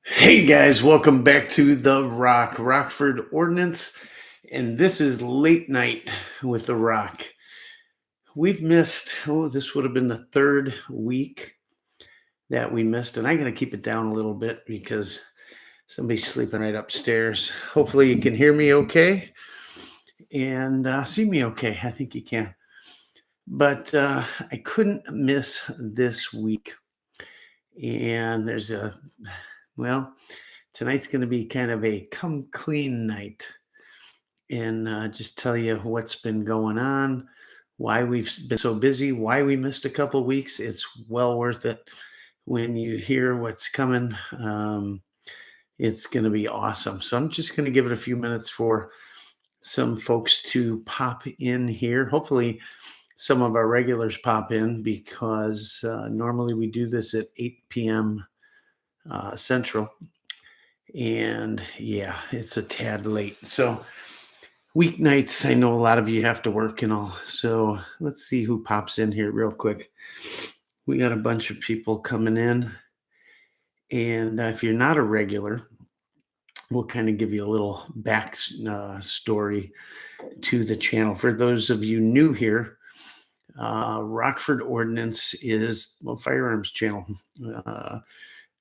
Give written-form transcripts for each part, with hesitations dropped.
Hey guys, welcome back to the Rockford Ordnance, and this is late night with the Rock. We've missed, this would have been the third week that we missed, and I gotta keep it down a little bit because somebody's sleeping right upstairs. Hopefully, you can hear me okay and see me okay. I think you can, but I couldn't miss this week, and well, tonight's going to be kind of a come clean night and just tell you what's been going on, why we've been so busy, why we missed a couple weeks. It's well worth it when you hear what's coming. It's going to be awesome. So I'm just going to give it a few minutes for some folks to pop in here. Hopefully, some of our regulars pop in because normally we do this at 8 p.m. Central. And yeah, it's a tad late. So weeknights, I know a lot of you have to work and all. So let's see who pops in here real quick. We got a bunch of people coming in. And if you're not a regular, we'll kind of give you a little back story to the channel. For those of you new here, Rockford Ordnance is a firearms channel.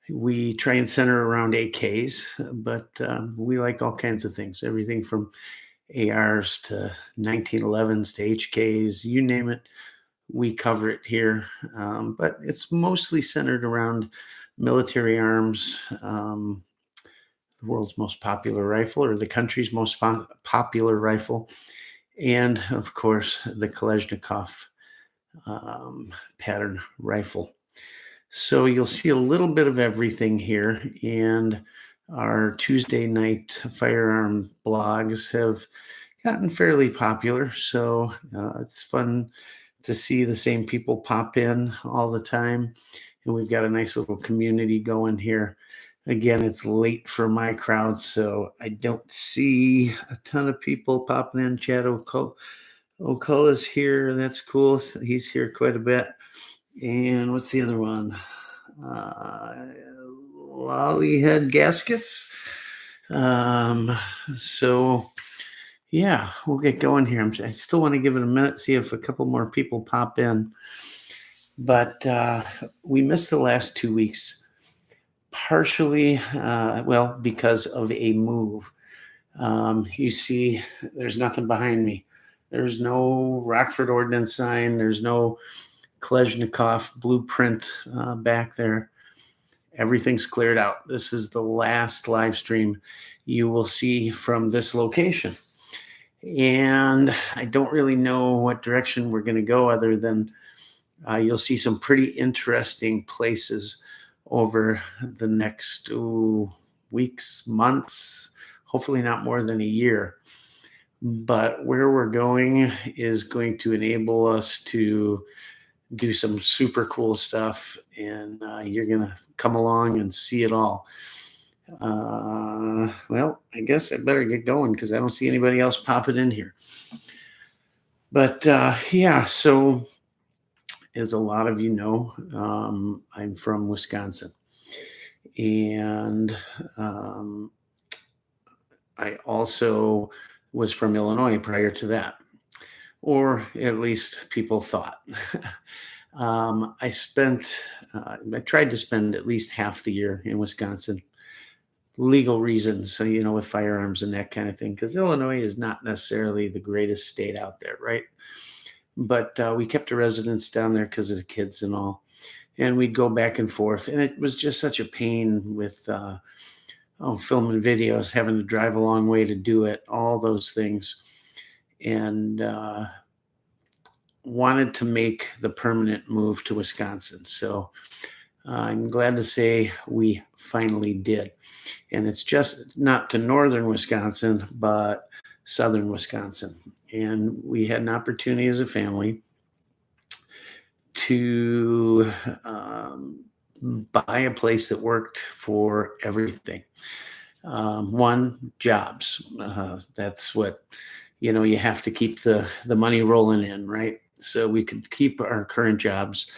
We try and center around AKs, but we like all kinds of things, everything from ARs to 1911s to HKs, you name it, we cover it here. But it's mostly centered around military arms, the world's most popular rifle, or the country's most popular rifle, and of course, the Kalashnikov pattern rifle. So you'll see a little bit of everything here, and our Tuesday night firearm blogs have gotten fairly popular. So it's fun to see the same people pop in all the time, and we've got a nice little community going here. Again, it's late for my crowd, so I don't see a ton of people popping in. Chad O'Cull is here. That's cool. He's here quite a bit. And what's the other one? Lollyhead Gaskets. So yeah, we'll get going here. I still want to give it a minute, see if a couple more people pop in. But we missed the last 2 weeks, partially, because of a move. You see, there's nothing behind me. There's no Rockford Ordnance sign. There's no Kalashnikov blueprint back there. Everything's cleared out. This is the last live stream you will see from this location. And I don't really know what direction we're going to go other than you'll see some pretty interesting places over the next weeks, months, hopefully not more than a year. But where we're going is going to enable us to do some super cool stuff, and you're going to come along and see it all. Well, I guess I better get going because I don't see anybody else popping in here. But yeah, so as a lot of you know, I'm from Wisconsin, and I also was from Illinois prior to that, or at least people thought. I tried to spend at least half the year in Wisconsin, legal reasons, so, with firearms and that kind of thing, because Illinois is not necessarily the greatest state out there, right? But we kept a residence down there because of the kids and all, and we'd go back and forth, and it was just such a pain with filming videos, having to drive a long way to do it, all those things, and wanted to make the permanent move to Wisconsin. So I'm glad to say we finally did. And it's just not to northern Wisconsin, but southern Wisconsin. And we had an opportunity as a family to buy a place that worked for everything. One, jobs. That's what, you have to keep the money rolling in, right? So we could keep our current jobs.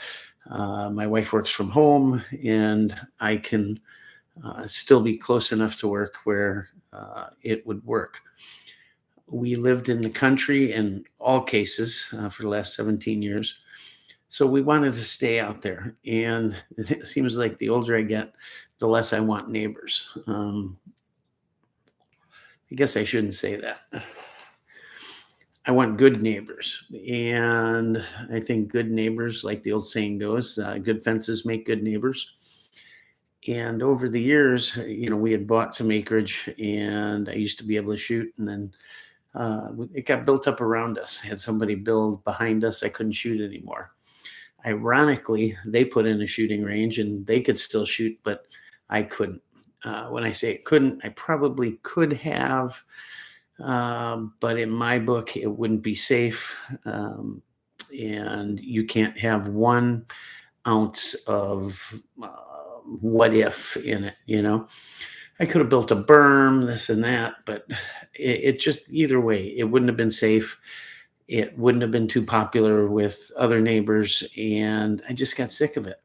My wife works from home, and I can still be close enough to work where it would work. We lived in the country in all cases for the last 17 years. So we wanted to stay out there. And it seems like the older I get, the less I want neighbors. I guess I shouldn't say that. I want good neighbors. And I think good neighbors, like the old saying goes, good fences make good neighbors. And over the years, we had bought some acreage, and I used to be able to shoot. And then it got built up around us. Had somebody build behind us. I couldn't shoot anymore. Ironically, they put in a shooting range, and they could still shoot, but I couldn't. When I say it couldn't, I probably could have, but in my book, it wouldn't be safe. And you can't have 1 ounce of what if in it. I could have built a berm, this and that, but it just, either way, it wouldn't have been safe. It wouldn't have been too popular with other neighbors, and I just got sick of it.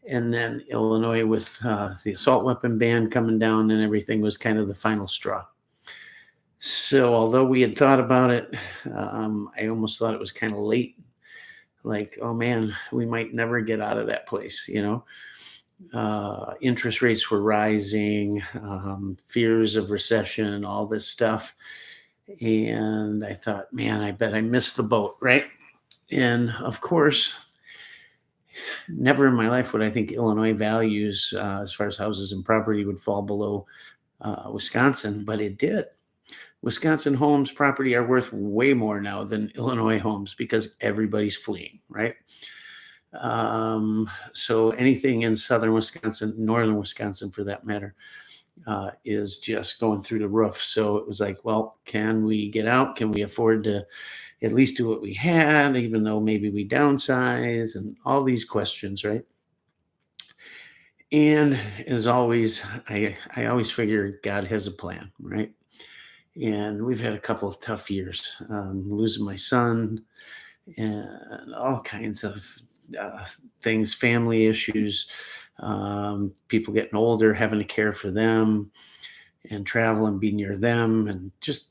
And then Illinois, with the assault weapon ban coming down and everything, was kind of the final straw. So although we had thought about it, I almost thought it was kind of late. Like, oh man, we might never get out of that place, interest rates were rising, fears of recession, all this stuff. And I thought, man, I bet I missed the boat, right? And of course, never in my life would I think Illinois values, as far as houses and property, would fall below Wisconsin, but it did. Wisconsin homes, property are worth way more now than Illinois homes because everybody's fleeing, right? So anything in southern Wisconsin, northern Wisconsin for that matter, is just going through the roof. So it was like, well, can we get out? Can we afford to at least do what we had, even though maybe we downsize, and all these questions, right? And as always, I always figure God has a plan, right? And we've had a couple of tough years, losing my son and all kinds of things, family issues, people getting older, having to care for them and travel and be near them, and just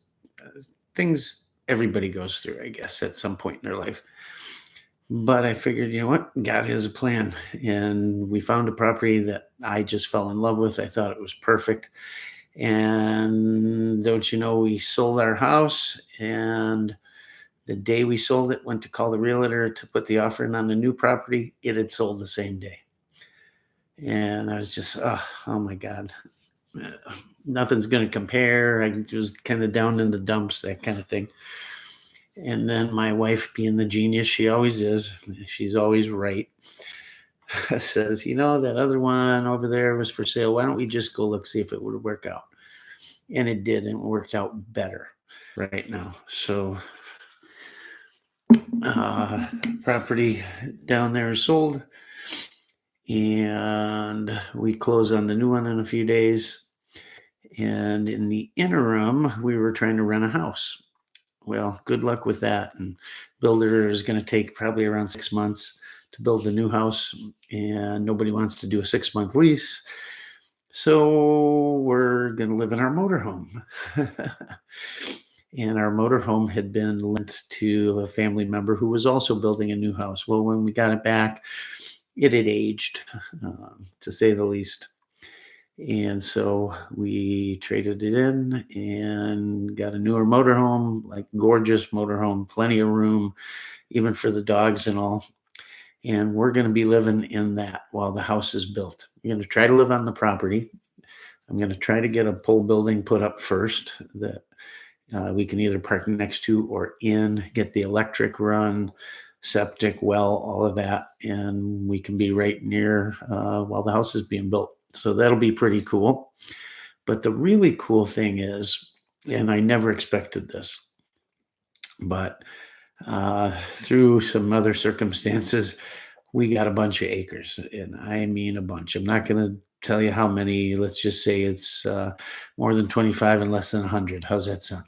things everybody goes through, I guess, at some point in their life. But I figured, you know what? God has a plan. And we found a property that I just fell in love with. I thought it was perfect. And don't you know, we sold our house, and the day we sold it, went to call the realtor to put the offer in on the new property. It had sold the same day. And I was just, oh my God, nothing's going to compare. I was kind of down in the dumps, that kind of thing. And then my wife, being the genius she always is, she's always right, says, that other one over there was for sale. Why don't we just go look, see if it would work out? And it did, and it worked out better right now. So property down there is sold, and we close on the new one in a few days. And in the interim, we were trying to rent a house. Well, good luck with that. And builder is going to take probably around 6 months to build the new house, and nobody wants to do a 6-month lease. So we're going to live in our motorhome. And our motorhome had been lent to a family member who was also building a new house. Well, when we got it back, it had aged, to say the least. And so we traded it in and got a newer motorhome, like gorgeous motorhome, plenty of room, even for the dogs and all. And we're going to be living in that while the house is built. We're going to try to live on the property. I'm going to try to get a pole building put up first that we can either park next to or in, get the electric run, septic, well, all of that. And we can be right near while the house is being built. So that'll be pretty cool. But the really cool thing is, and I never expected this, but through some other circumstances, we got a bunch of acres, and I mean a bunch. I'm not going to tell you how many. Let's just say it's more than 25 and less than 100. How's that sound?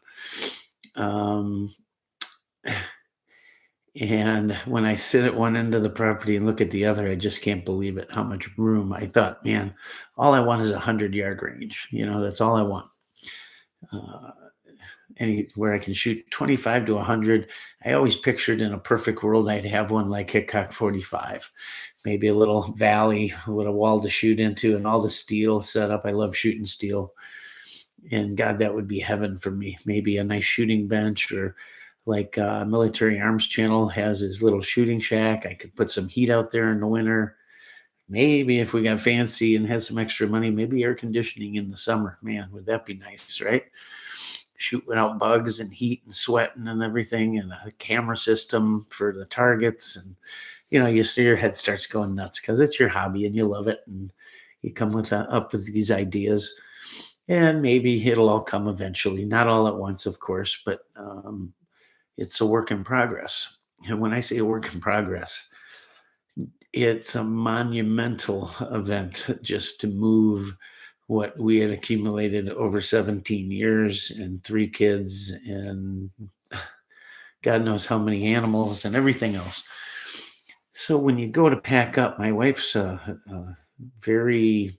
And when I sit at one end of the property and look at the other, I just can't believe it, how much room. I thought, man, all I want is a 100-yard range. That's all I want. Uh, Anywhere I can shoot 25 to 100. I always pictured in a perfect world I'd have one like Hickok 45, maybe a little valley with a wall to shoot into and all the steel set up. I love shooting steel. And God, that would be heaven for me. Maybe a nice shooting bench, or like Military Arms Channel has his little shooting shack. I could put some heat out there in the winter. Maybe if we got fancy and had some extra money, maybe air conditioning in the summer. Man, would that be nice, right? Shoot without bugs and heat and sweating and everything, and a camera system for the targets. And you see your head starts going nuts because it's your hobby and you love it, and you come up with these ideas, and maybe it'll all come eventually, not all at once, of course, but it's a work in progress. And when I say a work in progress, it's a monumental event just to move what we had accumulated over 17 years and 3 kids and God knows how many animals and everything else. So when you go to pack up, my wife's very,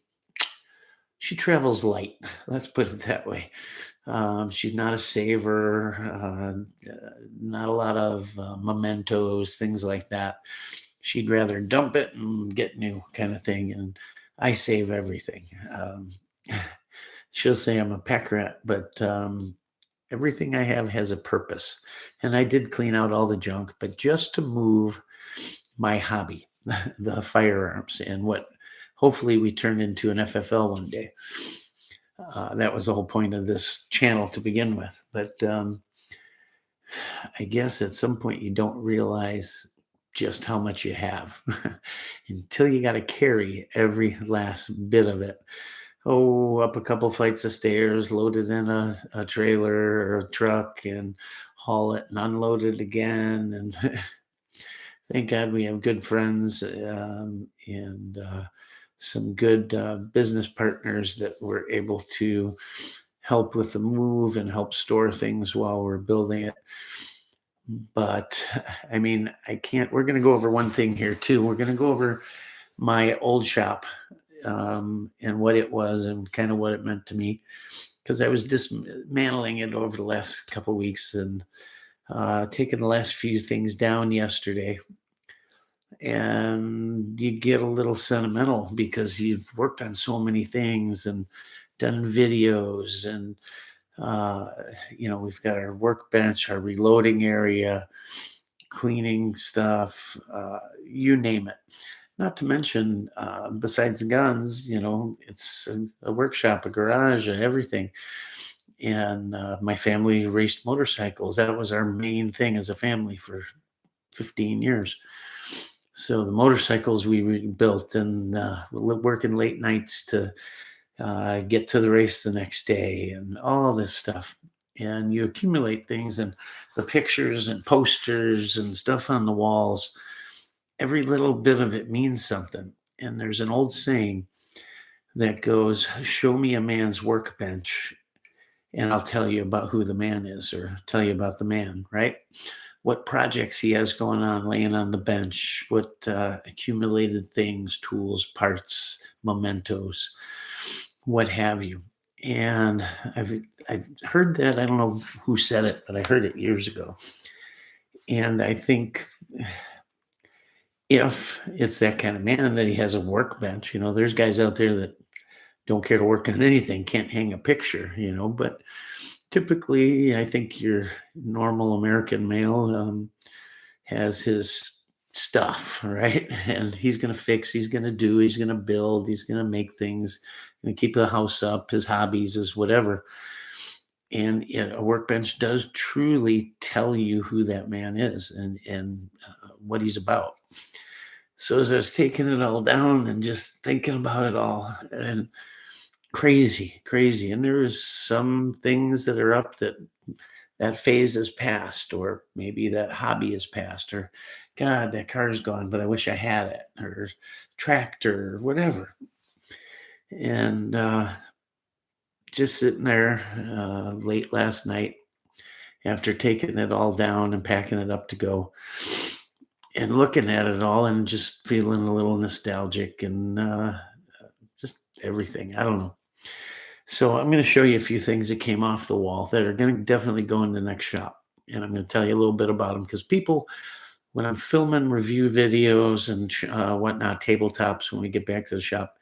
she travels light. Let's put it that way. She's not a saver, not a lot of mementos, things like that. She'd rather dump it and get new, kind of thing. And I save everything. She'll say I'm a pack rat, but everything I have has a purpose. And I did clean out all the junk, but just to move my hobby, the firearms, and what hopefully we turn into an FFL one day. That was the whole point of this channel to begin with. But I guess at some point you don't realize just how much you have until you got to carry every last bit of it. Oh, up a couple flights of stairs, load it in a trailer or a truck, and haul it and unload it again. And thank God we have good friends and some good business partners that were able to help with the move and help store things while we're building it. But I mean, we're going to go over one thing here too. We're going to go over my old shop and what it was and kind of what it meant to me, because I was dismantling it over the last couple of weeks and taking the last few things down yesterday. And you get a little sentimental because you've worked on so many things and done videos, and we've got our workbench, our reloading area, cleaning stuff, you name it. Not to mention, besides the guns, it's a workshop, a garage, everything. And my family raced motorcycles. That was our main thing as a family for 15 years. So the motorcycles we rebuilt, and working late nights to get to the race the next day, and all this stuff. And you accumulate things, and the pictures and posters and stuff on the walls. Every little bit of it means something. And there's an old saying that goes, show me a man's workbench and I'll tell you about who the man is, or tell you about the man, right? What projects he has going on laying on the bench, what accumulated things, tools, parts, mementos, what have you. And I've heard that. I don't know who said it, but I heard it years ago. And I think if it's that kind of man that he has a workbench, there's guys out there that don't care to work on anything, can't hang a picture, but typically I think your normal American male has his stuff, right? And he's going to fix, he's going to do, he's going to build, he's going to make things, going to keep the house up, his hobbies, his whatever. And a workbench does truly tell you who that man is and what he's about. So as I was taking it all down and just thinking about it all, and crazy. And there's some things that are up that phase is past, or maybe that hobby is past, or God, that car's gone, but I wish I had it, or tractor, or whatever. And just sitting there late last night after taking it all down and packing it up to go, and looking at it all and just feeling a little nostalgic and just everything. I don't know. So I'm going to show you a few things that came off the wall that are going to definitely go in the next shop. And I'm going to tell you a little bit about them because people, when I'm filming review videos and whatnot, tabletops, when we get back to the shop,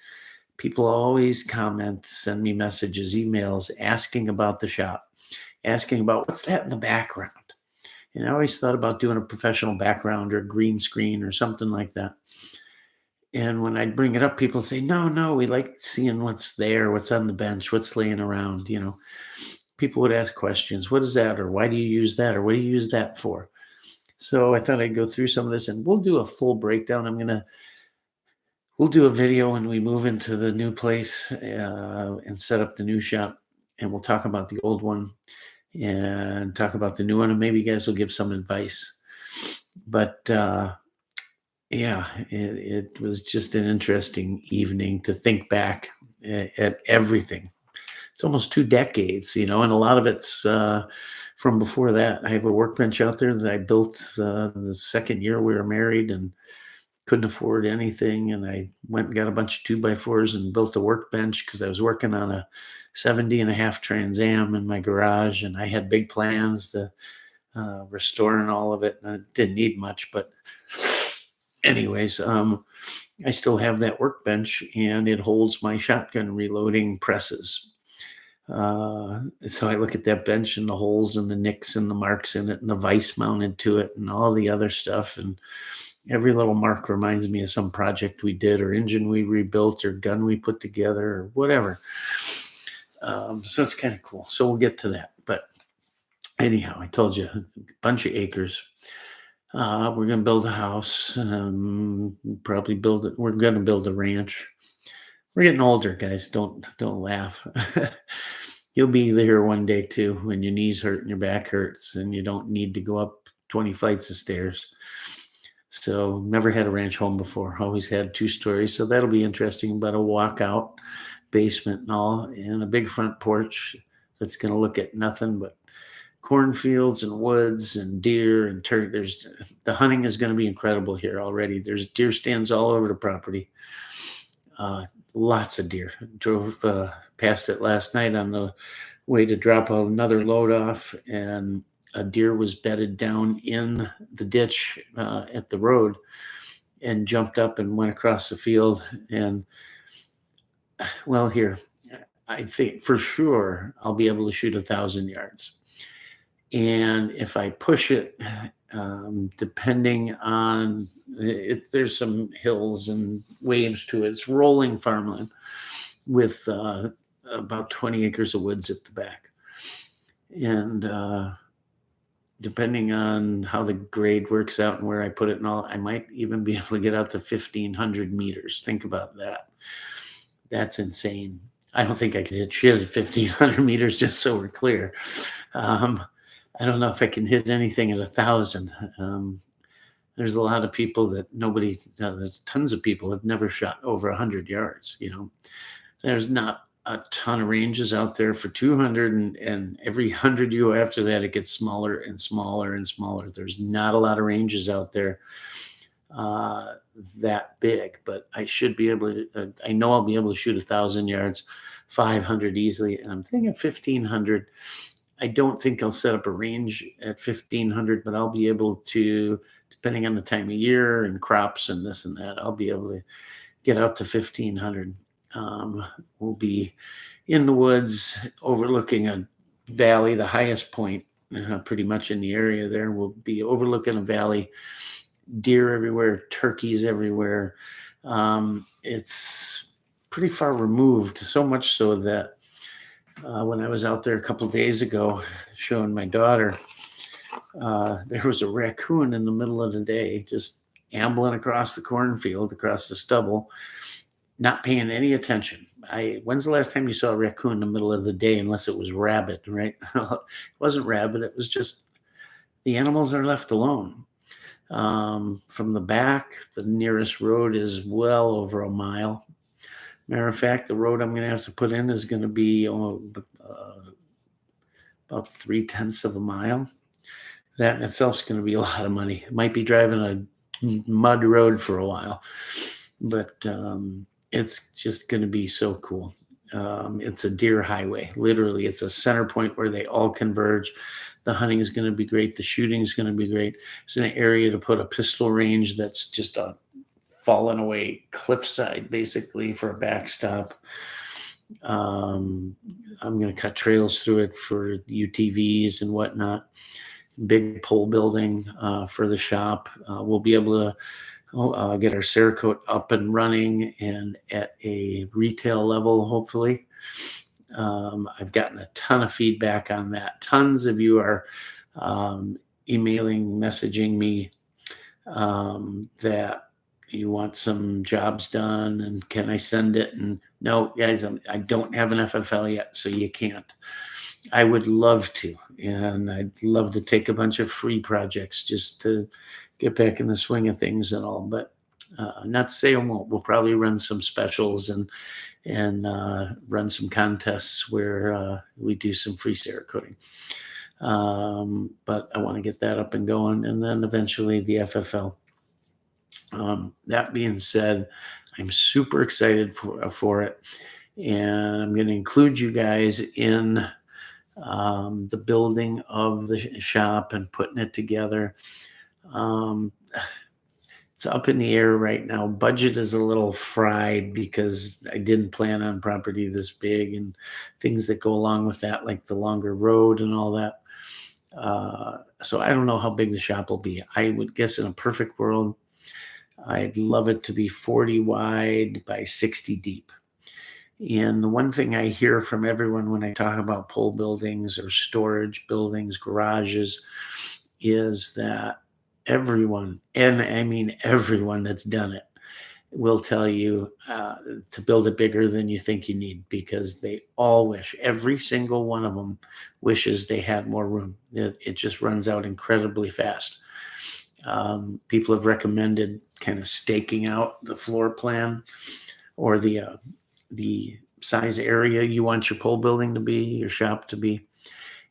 people always comment, send me messages, emails asking about the shop, asking about what's that in the background. And I always thought about doing a professional background or green screen or something like that. And when I bring it up, people say, no, no, we like seeing what's there, what's on the bench, what's laying around. People would ask questions. What is that? Or why do you use that? Or what do you use that for? So I thought I'd go through some of this and we'll do a full breakdown. We'll do a video when we move into the new place and set up the new shop. And we'll talk about the old one and talk about the new one. And maybe you guys will give some advice. But yeah, it was just an interesting evening to think back at everything. It's almost 2 decades, and a lot of it's from before that. I have a workbench out there that I built the second year we were married and couldn't afford anything. And I went and got a bunch of 2x4s and built a workbench because I was working on a 70.5 Trans Am in my garage. And I had big plans to restoring all of it. And I didn't need much, but anyways, I still have that workbench and it holds my shotgun reloading presses. So I look at that bench and the holes and the nicks and the marks in it and the vise mounted to it and all the other stuff. And every little mark reminds me of some project we did or engine we rebuilt or gun we put together or whatever. So it's kind of cool. So we'll get to that. But anyhow, I told you, a bunch of acres. We're going to build a house. Probably build it. We're going to build a ranch. We're getting older, guys. Don't laugh. You'll be here one day too when your knees hurt and your back hurts and you don't need to go up 20 flights of stairs. So never had a ranch home before. Always had 2 stories. So that'll be interesting. But a walkout basement and all, and a big front porch that's going to look at nothing but cornfields and woods and deer and turkey. The hunting is going to be incredible here already. There's deer stands all over the property. Lots of deer. Drove past it last night on the way to drop another load off, and a deer was bedded down in the ditch at the road and jumped up and went across the field. And well, here, I think for sure I'll be able to shoot 1,000 yards. And if I push it, depending on if there's some hills and waves to it, it's rolling farmland with about 20 acres of woods at the back. And depending on how the grade works out and where I put it and all, I might even be able to get out to 1,500 meters. Think about that. That's insane. I don't think I could hit shit at 1,500 meters, just so we're clear. I don't know if I can hit anything at 1,000. There's a lot of people that there's tons of people have never shot over 100 yards. There's not a ton of ranges out there for 200, and every 100 you go after that, it gets smaller and smaller and smaller. There's not a lot of ranges out there that big, but I should be able to, I know I'll be able to shoot 1,000 yards, 500 easily. And I'm thinking 1,500. I don't think I'll set up a range at 1,500, but I'll be able to, depending on the time of year and crops and this and that, I'll be able to get out to 1,500. We'll be in the woods overlooking a valley, the highest point pretty much in the area there. We'll be overlooking a valley, deer everywhere, turkeys everywhere. It's pretty far removed, so much so that when I was out there a couple of days ago showing my daughter, there was a raccoon in the middle of the day just ambling across the cornfield, across the stubble, not paying any attention. When's the last time you saw a raccoon in the middle of the day, unless it was rabbit, right? It wasn't rabbit. It was just the animals are left alone. From the back, the nearest road is well over a mile. Matter of fact, the road I'm going to have to put in is going to be about 0.3 of a mile. That in itself is going to be a lot of money. Might be driving a mud road for a while, but it's just going to be so cool. It's a deer highway. Literally, it's a center point where they all converge. The hunting is going to be great. The shooting is going to be great. It's an area to put a pistol range that's just a fallen away cliffside, basically, for a backstop. I'm going to cut trails through it for UTVs and whatnot. Big pole building for the shop. We'll be able to get our Cerakote up and running and at a retail level, hopefully. I've gotten a ton of feedback on that. Tons of you are emailing, messaging me that you want some jobs done and can I send it? And no, guys, I don't have an FFL yet, so you can't. I would love to, and I'd love to take a bunch of free projects just to get back in the swing of things and all. But not to say I won't. We'll probably run some specials and run some contests where we do some free Cerakoting. But I want to get that up and going, and then eventually the FFL. That being said, I'm super excited for it, and I'm going to include you guys in the building of the shop and putting it together. It's up in the air right now. Budget is a little fried because I didn't plan on property this big and things that go along with that, like the longer road and all that. So I don't know how big the shop will be. I would guess in a perfect world, I'd love it to be 40 wide by 60 deep. And the one thing I hear from everyone when I talk about pole buildings or storage buildings, garages, is that everyone, and I mean everyone that's done it, will tell you to build it bigger than you think you need, because they all wish, every single one of them wishes they had more room. It just runs out incredibly fast. People have recommended kind of staking out the floor plan or the size area you want your pole building to be, your shop to be,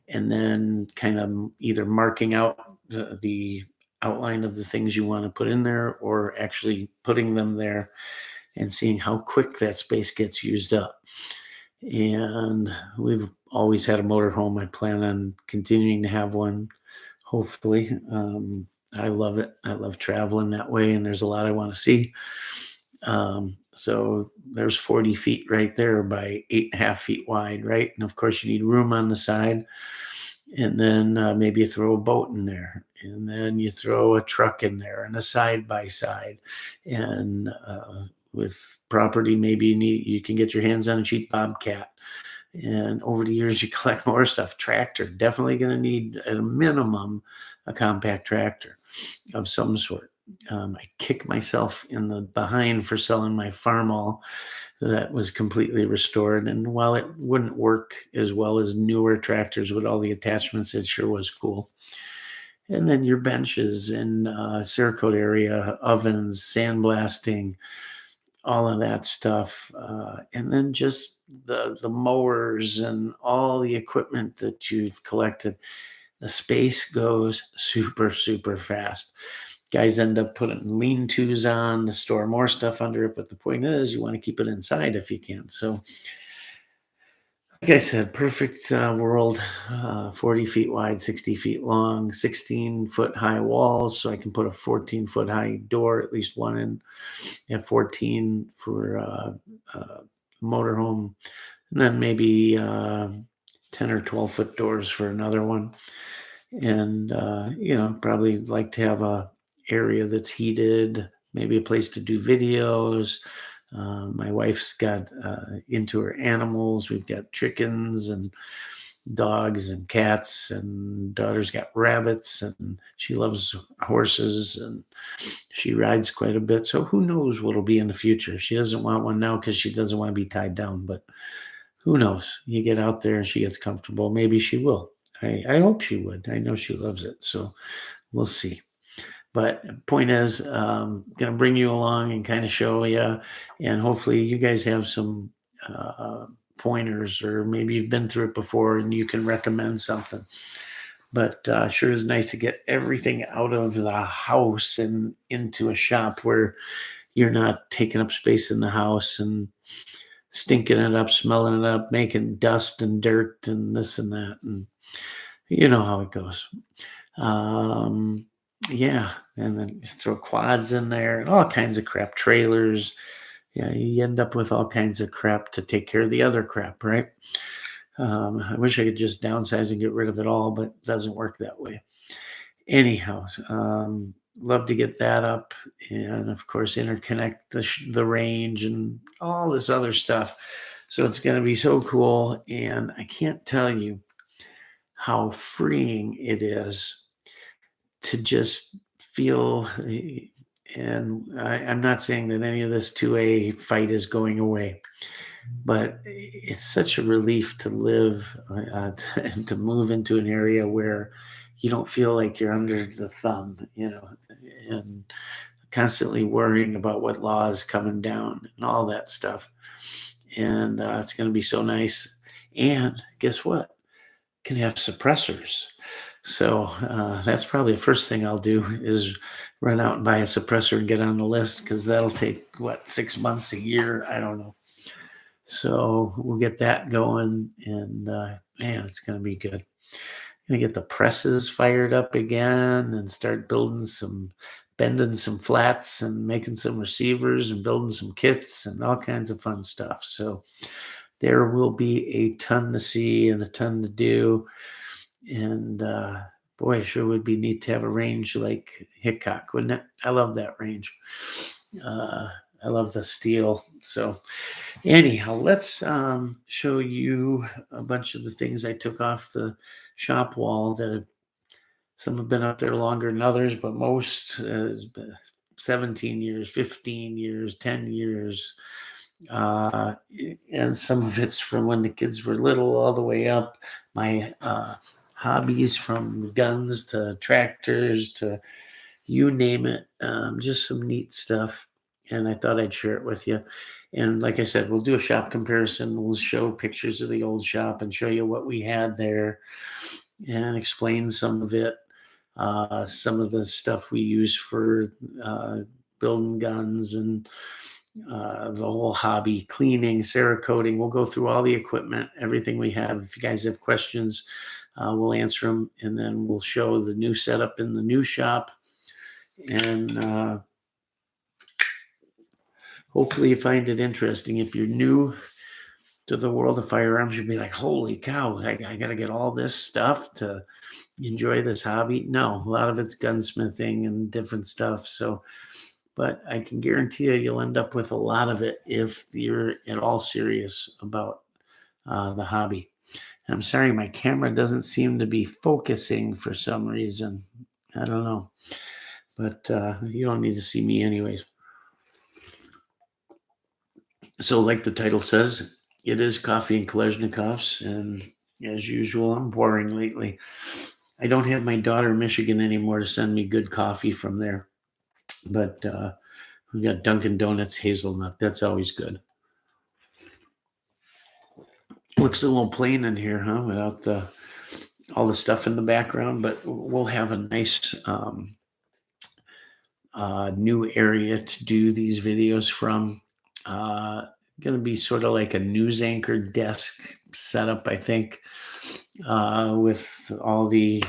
and then kind of either marking out the outline of the things you want to put in there or actually putting them there and seeing how quick that space gets used up. And we've always had a motorhome. I plan on continuing to have one, hopefully. I love it. I love traveling that way, and there's a lot I want to see. So there's 40 feet right there by 8.5 feet wide, right? And of course, you need room on the side. And then maybe you throw a boat in there, and then you throw a truck in there and a side by side. And with property, maybe you can get your hands on a cheap Bobcat. And over the years, you collect more stuff. Tractor, definitely going to need at a minimum a compact tractor of some sort. I kick myself in the behind for selling my Farmall that was completely restored. And while it wouldn't work as well as newer tractors with all the attachments, it sure was cool. And then your benches and Cerakote area, ovens, sandblasting, all of that stuff. And then just the mowers and all the equipment that you've collected. The space goes super, super fast. Guys end up putting lean-tos on to store more stuff under it, but the point is you want to keep it inside if you can. So, like I said, perfect world, 40 feet wide, 60 feet long, 16-foot high walls, so I can put a 14-foot high door, at least one in, and 14 for motorhome, and then maybe 10 or 12-foot doors for another one. And, probably like to have a area that's heated, maybe a place to do videos. My wife's got into her animals. We've got chickens and dogs and cats, and daughter's got rabbits, and she loves horses, and she rides quite a bit. So who knows what'll be in the future? She doesn't want one now because she doesn't want to be tied down, but who knows? You get out there and she gets comfortable. Maybe she will. I hope she would. I know she loves it. So we'll see. But point is, going to bring you along and kind of show you, and hopefully you guys have some pointers, or maybe you've been through it before and you can recommend something. But sure is nice to get everything out of the house and into a shop where you're not taking up space in the house and stinking it up, smelling it up, making dust and dirt and this and that. And you know how it goes. Um, yeah. And then you throw quads in there and all kinds of crap, trailers. Yeah, you end up with all kinds of crap to take care of the other crap, right? I wish I could just downsize and get rid of it all, but it doesn't work that way. Anyhow, love to get that up, and of course interconnect the range and all this other stuff. So it's going to be so cool, and I can't tell you how freeing it is to just feel. And I'm not saying that any of this 2A fight is going away, but it's such a relief to live and to move into an area where you don't feel like you're under the thumb, and constantly worrying about what law is coming down and all that stuff. And it's going to be so nice. And guess what? Can have suppressors. So that's probably the first thing I'll do is run out and buy a suppressor and get on the list, because that'll take 6 months, a year, I don't know. So we'll get that going, and man, it's going to be good. Going to get the presses fired up again and start bending some flats and making some receivers and building some kits and all kinds of fun stuff. So there will be a ton to see and a ton to do. And boy, it sure would be neat to have a range like Hickok, wouldn't it? I love that range. I love the steel. So anyhow, let's show you a bunch of the things I took off the shop wall some have been up there longer than others, but most 17 years, 15 years, 10 years. And some of it's from when the kids were little all the way up. My hobbies, from guns to tractors to you name it, just some neat stuff. And I thought I'd share it with you. And like I said, we'll do a shop comparison. We'll show pictures of the old shop and show you what we had there and explain some of it. Some of the stuff we use for building guns and the whole hobby, cleaning, Cerakoting. We'll go through all the equipment, everything we have. If you guys have questions, we'll answer them. And then we'll show the new setup in the new shop. And hopefully you find it interesting. If you're new to the world of firearms, you'll be like, holy cow, I got to get all this stuff to enjoy this hobby. No, a lot of it's gunsmithing and different stuff. So, but I can guarantee you'll end up with a lot of it if you're at all serious about the hobby. And I'm sorry, my camera doesn't seem to be focusing for some reason. I don't know. But you don't need to see me anyways. So like the title says, it is Coffee and Kalashnikovs. And as usual, I'm boring lately. I don't have my daughter in Michigan anymore to send me good coffee from there. But we got Dunkin' Donuts hazelnut. That's always good. Looks a little plain in here, huh? Without all the stuff in the background. But we'll have a nice new area to do these videos from. Going to be sort of like a news anchor desk setup, I think, with all the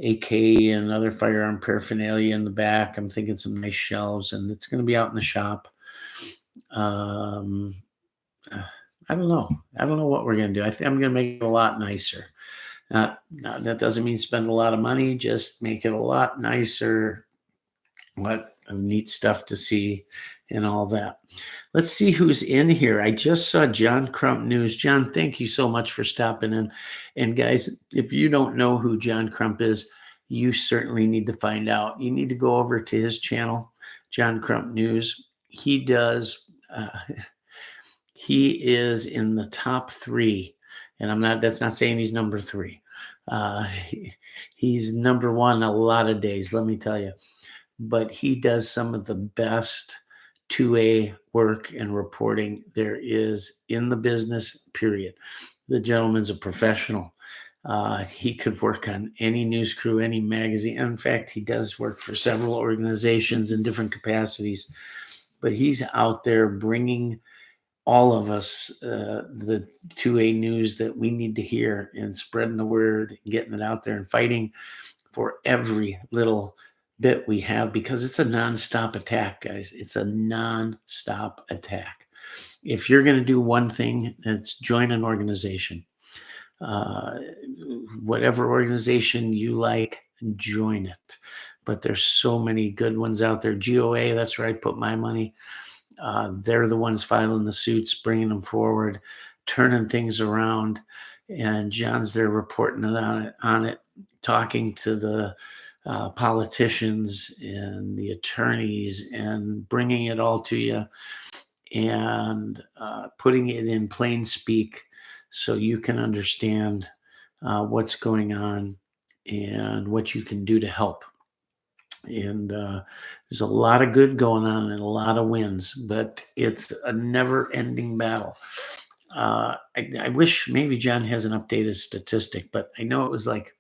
AK and other firearm paraphernalia in the back. I'm thinking some nice shelves, and it's going to be out in the shop. I don't know. I don't know what we're going to do. I think I'm going to make it a lot nicer. That doesn't mean spend a lot of money. Just make it a lot nicer. What neat stuff to see and all that. Let's see who's in here. I just saw John Crump News. John, thank you so much for stopping in. And guys, if you don't know who John Crump is, you certainly need to find out. You need to go over to his channel, John Crump News. He is in the top 3. And that's not saying he's number 3. He's number 1 a lot of days, let me tell you. But he does some of the best 2A work and reporting there is in the business, period. The gentleman's a professional. He could work on any news crew, any magazine. In fact, he does work for several organizations in different capacities, but he's out there bringing all of us the 2A news that we need to hear and spreading the word, getting it out there and fighting for every little bit we have, because it's a nonstop attack, guys. It's a nonstop attack. If you're going to do one thing, it's join an organization. Uh, whatever organization you like, join it. But there's so many good ones out there. GOA, that's where I put my money. They're the ones filing the suits, bringing them forward, turning things around. And John's there reporting on it, talking to the politicians and the attorneys and bringing it all to you and putting it in plain speak so you can understand what's going on and what you can do to help. And there's a lot of good going on and a lot of wins, but it's a never-ending battle. I wish maybe John has an updated statistic, but I know it was like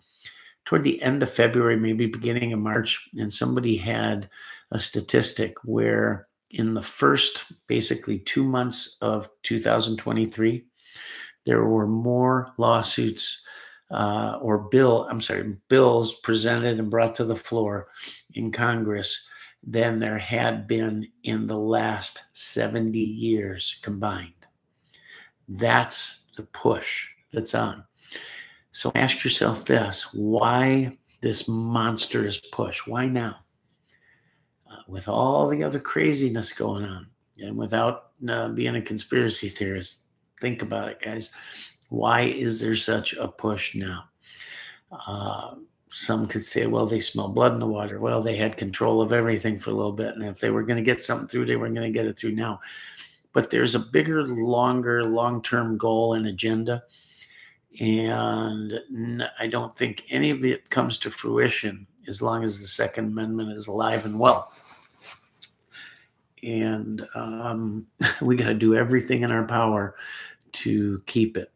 toward the end of February, maybe beginning of March, and somebody had a statistic where in the first basically 2 months of 2023, there were more lawsuits bills presented and brought to the floor in Congress than there had been in the last 70 years combined. That's the push that's on. So ask yourself this: why this monstrous push? Why now? With all the other craziness going on, and without being a conspiracy theorist, think about it, guys. Why is there such a push now? Some could say, well, they smell blood in the water. Well, they had control of everything for a little bit, and if they were going to get something through, they were going to get it through now. But there's a bigger, longer, long-term goal and agenda, and I don't think any of it comes to fruition as long as the Second Amendment is alive and well. And we got to do everything in our power to keep it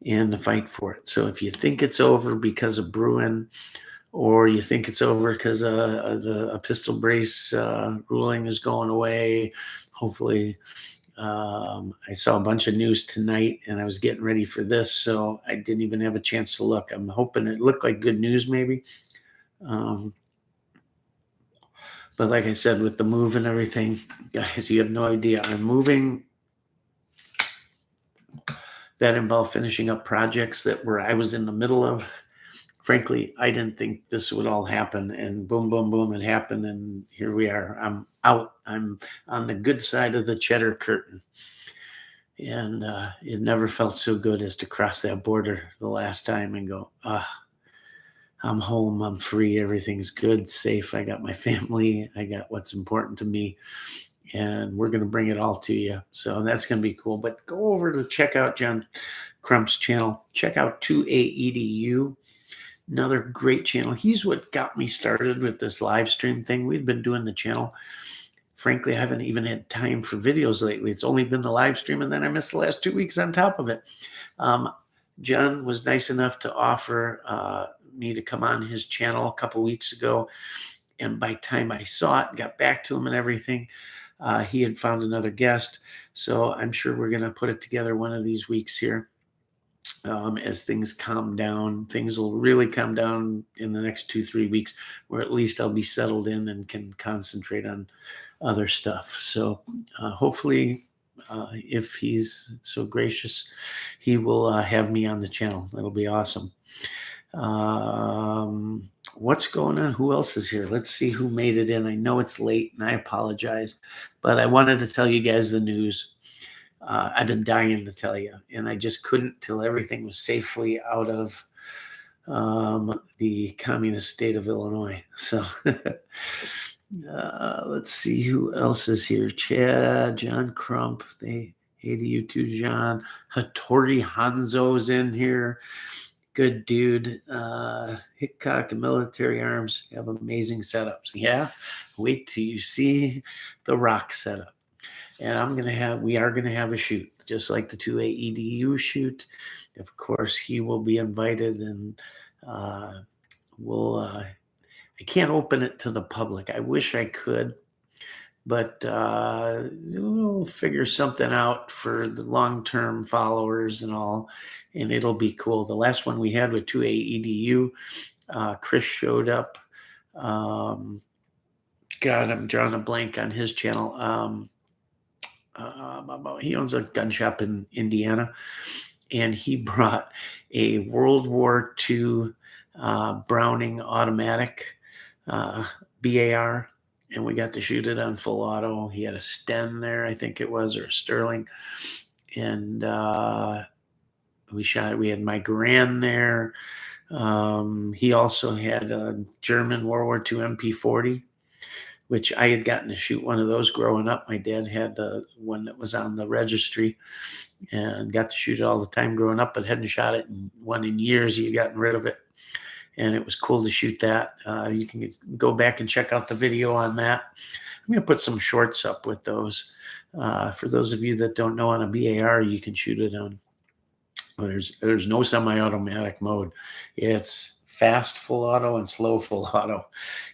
and to fight for it. So if you think it's over because of Bruin, or you think it's over because the pistol brace ruling is going away, hopefully. I saw a bunch of news tonight and I was getting ready for this, so I didn't even have a chance to look. I'm hoping it looked like good news maybe. But like I said, with the move and everything, guys, you have no idea. I'm moving. That involved finishing up projects that I was in the middle of. Frankly, I didn't think this would all happen, and boom, boom, boom, it happened, and here we are. I'm out. I'm on the good side of the cheddar curtain. And it never felt so good as to cross that border the last time and go, I'm home, I'm free, everything's good, safe. I got my family, I got what's important to me, and we're going to bring it all to you. So that's going to be cool. But go over to check out John Crump's channel. Check out 2AEDU, another great channel. He's what got me started with this live stream thing. We've been doing the channel. Frankly, I haven't even had time for videos lately. It's only been the live stream, and then I missed the last 2 weeks on top of it. John was nice enough to offer me to come on his channel a couple weeks ago. And by the time I saw it, got back to him and everything, he had found another guest. So I'm sure we're going to put it together one of these weeks here. As things calm down, things will really calm down in the next 2-3 weeks, where at least I'll be settled in and can concentrate on other stuff. So hopefully, if he's so gracious, he will have me on the channel. That'll be awesome. What's going on? Who else is here? Let's see who made it in. I know it's late and I apologize, but I wanted to tell you guys the news. I've been dying to tell you, and I just couldn't till everything was safely out of the communist state of Illinois. So let's see who else is here. Chad, John Crump, hey to you too, John. Hattori Hanzo's in here. Good dude. Hickok and Military Arms have amazing setups. Yeah, wait till you see the rock setup. And we are gonna have a shoot. just like the 2A EDU shoot. Of course, he will be invited, and we'll. I can't open it to the public. I wish I could, but we'll figure something out for the long-term followers and all, and it'll be cool. The last one we had with 2A EDU, Chris showed up. God, I'm drawing a blank on his channel. He owns a gun shop in Indiana, and he brought a World War II Browning automatic BAR, and we got to shoot it on full auto. He had a Sten there, I think it was, or a Sterling, and we had my Garand there. He also had a German World War II MP40, which I had gotten to shoot one of those growing up. My dad had the one that was on the registry and got to shoot it all the time growing up, but hadn't shot it in years. He had gotten rid of it, and it was cool to shoot that. You can go back and check out the video on that. I'm going to put some shorts up with those. For those of you that don't know, on a BAR, you can shoot it on. There's no semi-automatic mode. It's fast full auto and slow full auto.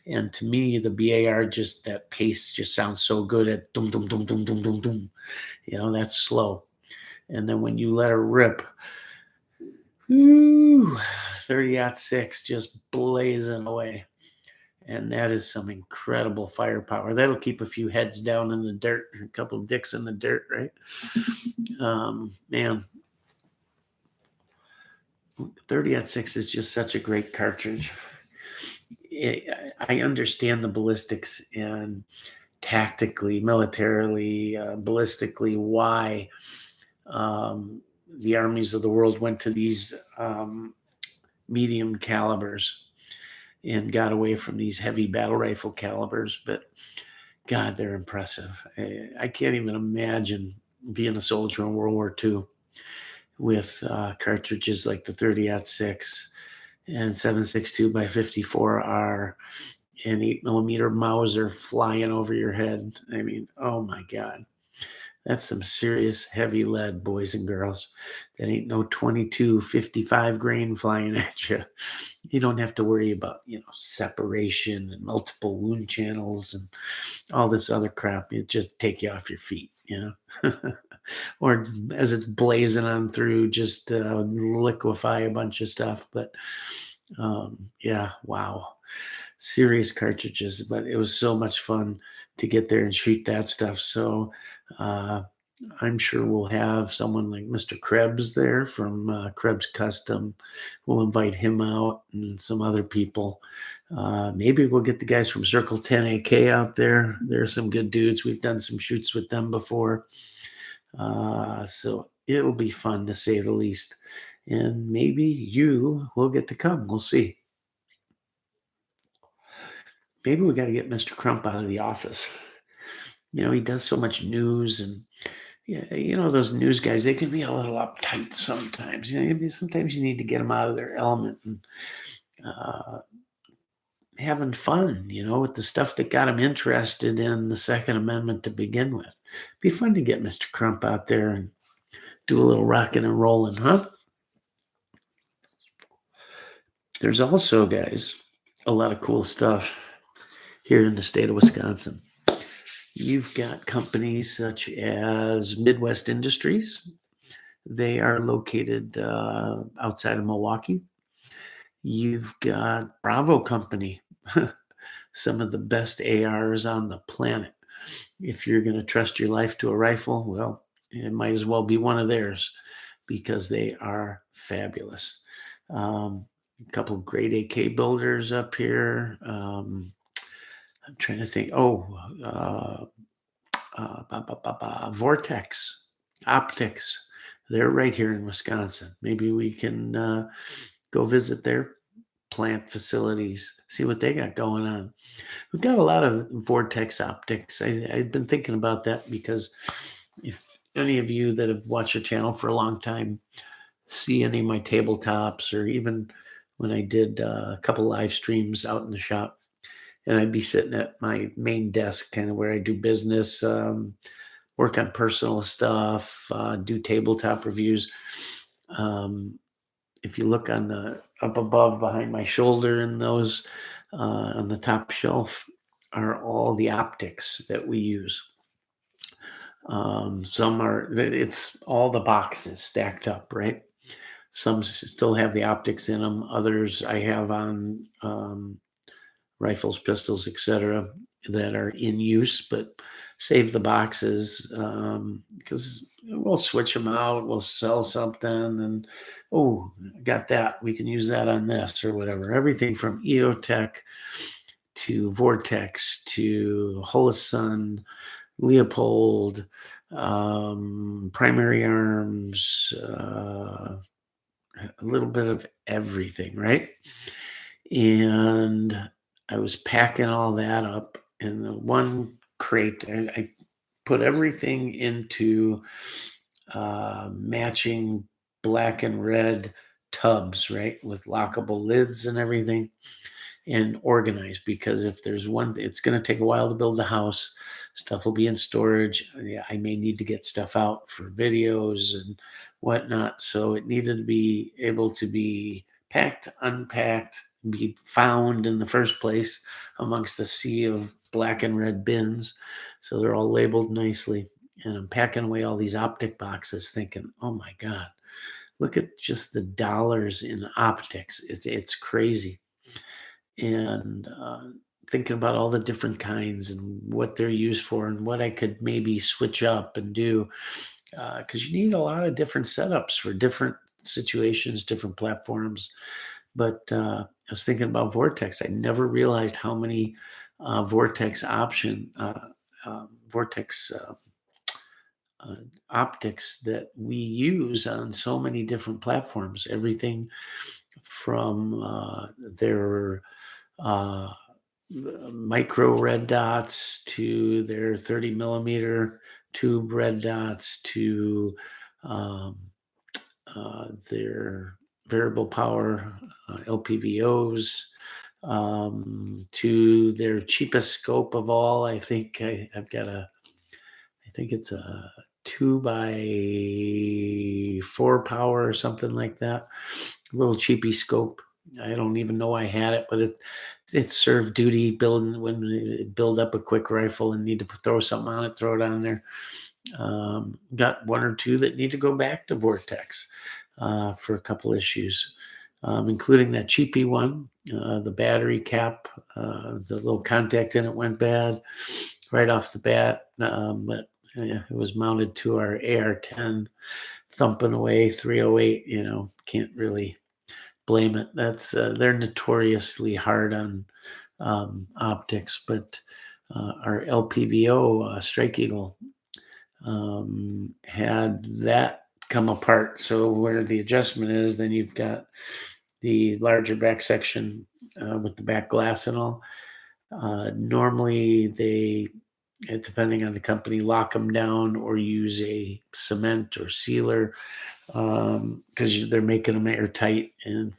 And to me, the BAR, just that pace just sounds so good at dum, dum, dum, dum, dum, dum, dum. That's slow. And then when you let her rip, 30-06 just blazing away. And that is some incredible firepower. That'll keep a few heads down in the dirt, a couple of dicks in the dirt, right? Man. 30-06 is just such a great cartridge. I understand the ballistics and tactically, militarily, ballistically, why the armies of the world went to these medium calibers and got away from these heavy battle rifle calibers. But God, they're impressive. I can't even imagine being a soldier in World War II with cartridges like the 30-06 and 7.62 by 54R and 8mm Mauser flying over your head. I mean, oh my God. That's some serious heavy lead, boys and girls. That ain't no 22 55 grain flying at you. You don't have to worry about, separation and multiple wound channels and all this other crap. It just take you off your feet, or as it's blazing on through, just liquefy a bunch of stuff. But yeah, wow. Serious cartridges, but it was so much fun to get there and shoot that stuff. So I'm sure we'll have someone like Mr. Krebs there from Krebs Custom. We'll invite him out and some other people. Maybe we'll get the guys from Circle 10 AK out there. They're some good dudes. We've done some shoots with them before. So it'll be fun, to say the least. And maybe you will get to come. We'll see. Maybe we got to get Mr. Crump out of the office. He does so much news, and those news guys, they can be a little uptight sometimes. Sometimes you need to get them out of their element and having fun, with the stuff that got them interested in the Second Amendment to begin with. Be fun to get Mr. Crump out there and do a little rocking and rolling, huh? There's also, guys, a lot of cool stuff here in the state of Wisconsin. You've got companies such as Midwest Industries. They are located outside of Milwaukee. You've got Bravo Company, some of the best ARs on the planet. If you're going to trust your life to a rifle, well, it might as well be one of theirs, because they are fabulous. A couple of great AK builders up here. I'm trying to think. Vortex Optics. They're right here in Wisconsin. Maybe we can go visit their plant facilities, see what they got going on. We've got a lot of Vortex Optics. I've been thinking about that, because if any of you that have watched the channel for a long time see any of my tabletops, or even when I did a couple live streams out in the shop, and I'd be sitting at my main desk, kind of where I do business, work on personal stuff, do tabletop reviews. Um, if you look on the up above behind my shoulder, and those on the top shelf are all the optics that we use. Some are, it's all the boxes stacked up, right? Some still have the optics in them. Others I have on rifles, pistols, etc., that are in use, but save the boxes because we'll switch them out. We'll sell something, and oh, got that. We can use that on this or whatever. Everything from EOTech to Vortex to Holosun, Leopold, Primary Arms, a little bit of everything, right? And I was packing all that up in the one crate. I put everything into matching black and red tubs, right, with lockable lids and everything, and organized, because if there's one, it's going to take a while to build the house. Stuff will be in storage. Yeah, I may need to get stuff out for videos and whatnot. So it needed to be able to be packed, unpacked, be found in the first place amongst a sea of black and red bins. So they're all labeled nicely. And I'm packing away all these optic boxes thinking, oh my God, look at just the dollars in optics. It's crazy. And thinking about all the different kinds and what they're used for and what I could maybe switch up and do. Because you need a lot of different setups for different situations, different platforms. But I was thinking about Vortex. I never realized how many Vortex Vortex optics that we use on so many different platforms. Everything from their uh, micro red dots to their 30 millimeter tube red dots to um, their variable power LPVOs, to their cheapest scope of all. I think I've got I think it's a 2x4 power or something like that. A little cheapy scope. I don't even know I had it, but it served duty building when you build up a quick rifle and need to throw something on it, throw it on there. Got one or two that need to go back to Vortex for a couple issues, including that cheapy one. The battery cap, the little contact in it went bad right off the bat, but it was mounted to our AR-10, thumping away 308. Can't really blame it. That's they're notoriously hard on optics, but our LPVO Strike Eagle had that come apart. So where the adjustment is, then you've got the larger back section with the back glass and all. Normally they, depending on the company, lock them down or use a cement or sealer because they're making them airtight and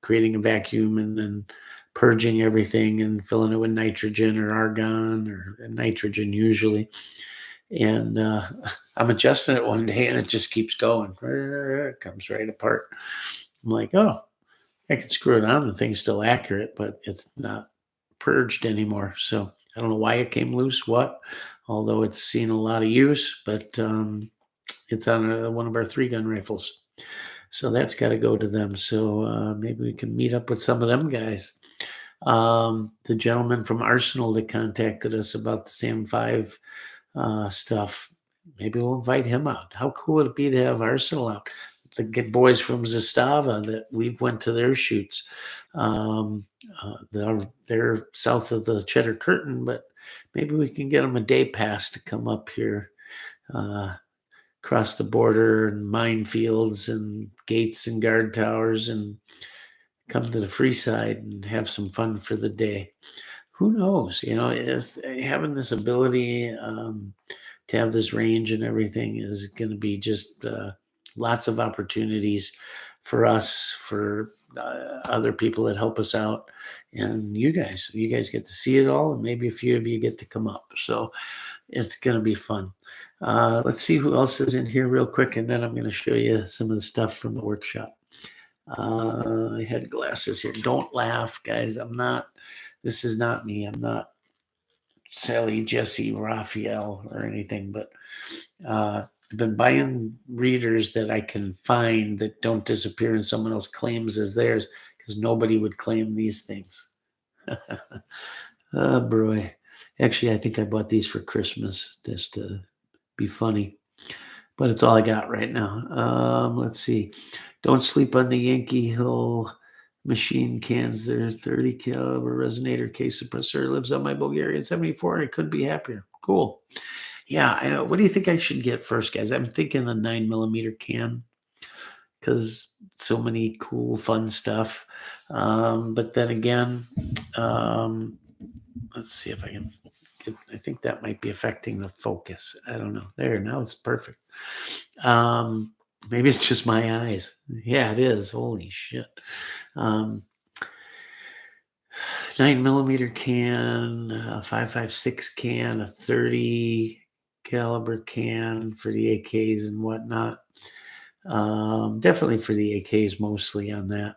creating a vacuum and then purging everything and filling it with nitrogen or argon or nitrogen usually. And I'm adjusting it one day and it just keeps going. It comes right apart. I'm like, oh, I can screw it on. The thing's still accurate, but it's not purged anymore. So I don't know why it came loose, although it's seen a lot of use, but it's on one of our 3-gun rifles. So that's got to go to them. So maybe we can meet up with some of them guys. The gentleman from Arsenal that contacted us about the SAM 5 stuff, maybe we'll invite him out. How cool would it be to have Arsenal out? The boys from Zastava that we've went to their shoots. They're south of the Cheddar Curtain, but maybe we can get them a day pass to come up here, cross the border and minefields and gates and guard towers and come to the free side and have some fun for the day. Who knows? It's having this ability to have this range and everything is going to be just lots of opportunities for us, for other people that help us out, and you guys get to see it all, and maybe a few of you get to come up. So It's going to be fun. Let's see who else is in here real quick, and then I'm going to show you some of the stuff from the workshop. I had glasses here. Don't laugh, guys. This is not me. I'm not Sally, Jesse, Raphael, or anything, but I've been buying readers that I can find that don't disappear and someone else claims as theirs, because nobody would claim these things. Oh, boy. Actually, I think I bought these for Christmas just to be funny, but it's all I got right now. Let's see. Don't sleep on the Yankee Hill machine cans. They're 30 caliber resonator case suppressor. Lives on my Bulgarian 74. I couldn't be happier. Cool. Yeah. I know. What do you think I should get first, guys? I'm thinking a 9mm can, because so many cool, fun stuff. But then again, let's see if I can get, I think that might be affecting the focus. I don't know. There, now it's perfect. Maybe it's just my eyes. Yeah, it is. Holy shit. 9mm can, a 5.56 can, a 30 caliber can for the AKs and whatnot. Definitely for the AKs, mostly on that.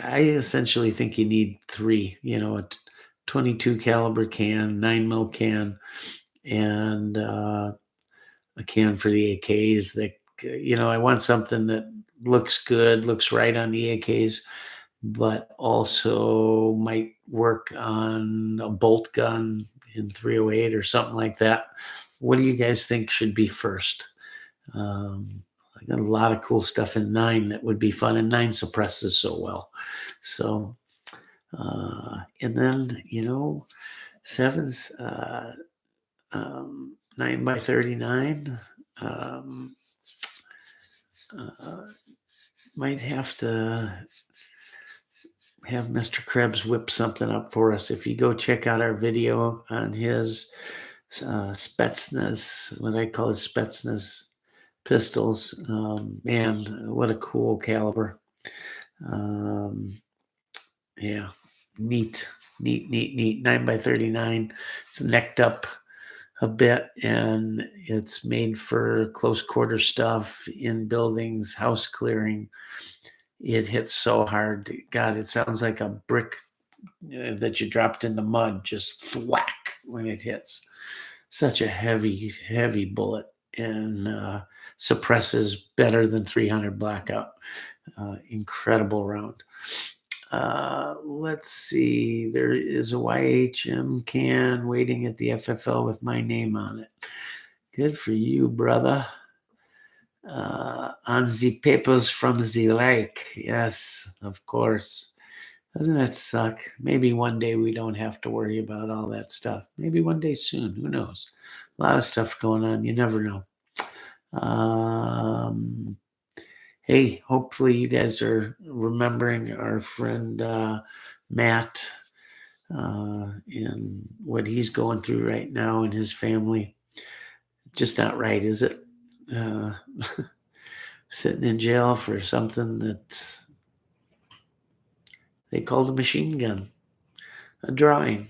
I essentially think you need 3, a 22 caliber can, 9mm can, and a can for the AKs. That, I want something that looks good, looks right on the AKs, but also might work on a bolt gun in 308 or something like that. What do you guys think should be first? I got a lot of cool stuff in 9 that would be fun, and 9 suppresses so well. So, and then, 7's 9x39. Might have to have Mr. Krebs whip something up for us. If you go check out our video on his Spetsnaz, what I call his Spetsnaz pistols, man, what a cool caliber. Yeah, neat. 9x39. It's necked up a bit, and it's made for close quarter stuff in buildings, house clearing. It hits so hard. God, it sounds like a brick that you dropped in the mud, just thwack when it hits. Such a heavy, heavy bullet, and suppresses better than 300 blackout. Incredible round. Let's see. There is a YHM can waiting at the FFL with my name on it. Good for you, brother. On the papers from the Reich. Yes, of course. Doesn't that suck? Maybe one day we don't have to worry about all that stuff. Maybe one day soon. Who knows? A lot of stuff going on. You never know. Hey, hopefully you guys are remembering our friend Matt and what he's going through right now and his family. Just not right, is it? Sitting in jail for something that they called a machine gun, a drawing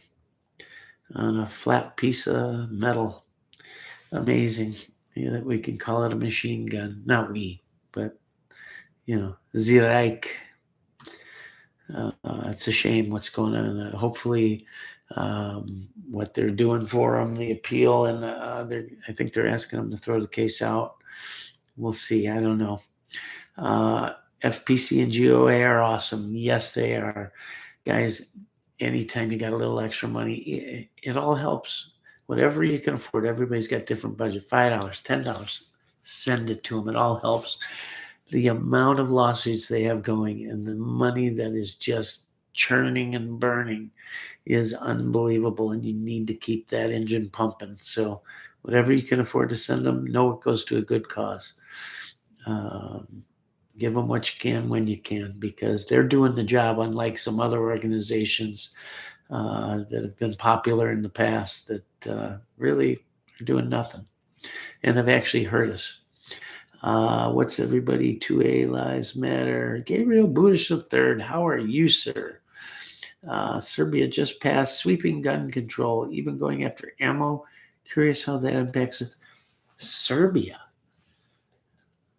on a flat piece of metal. Amazing that we can call it a machine gun. Not we, but, the Reich. It's a shame what's going on. Hopefully, what they're doing for him, the appeal, and I think they're asking him to throw the case out. We'll see. I don't know. FPC and GOA are awesome. Yes, they are. Guys, anytime you got a little extra money, it all helps. Whatever you can afford. Everybody's got different budget. $5, $10. Send it to them. It all helps. The amount of lawsuits they have going and the money that is just churning and burning is unbelievable, and you need to keep that engine pumping. So whatever you can afford to send them, know it goes to a good cause. Give them what you can when you can, because they're doing the job, unlike some other organizations that have been popular in the past that really are doing nothing and have actually hurt us. What's everybody? 2A Lives Matter. Gabriel Bush III, how are you, sir? Serbia just passed sweeping gun control, even going after ammo. Curious how that impacts us. Serbia.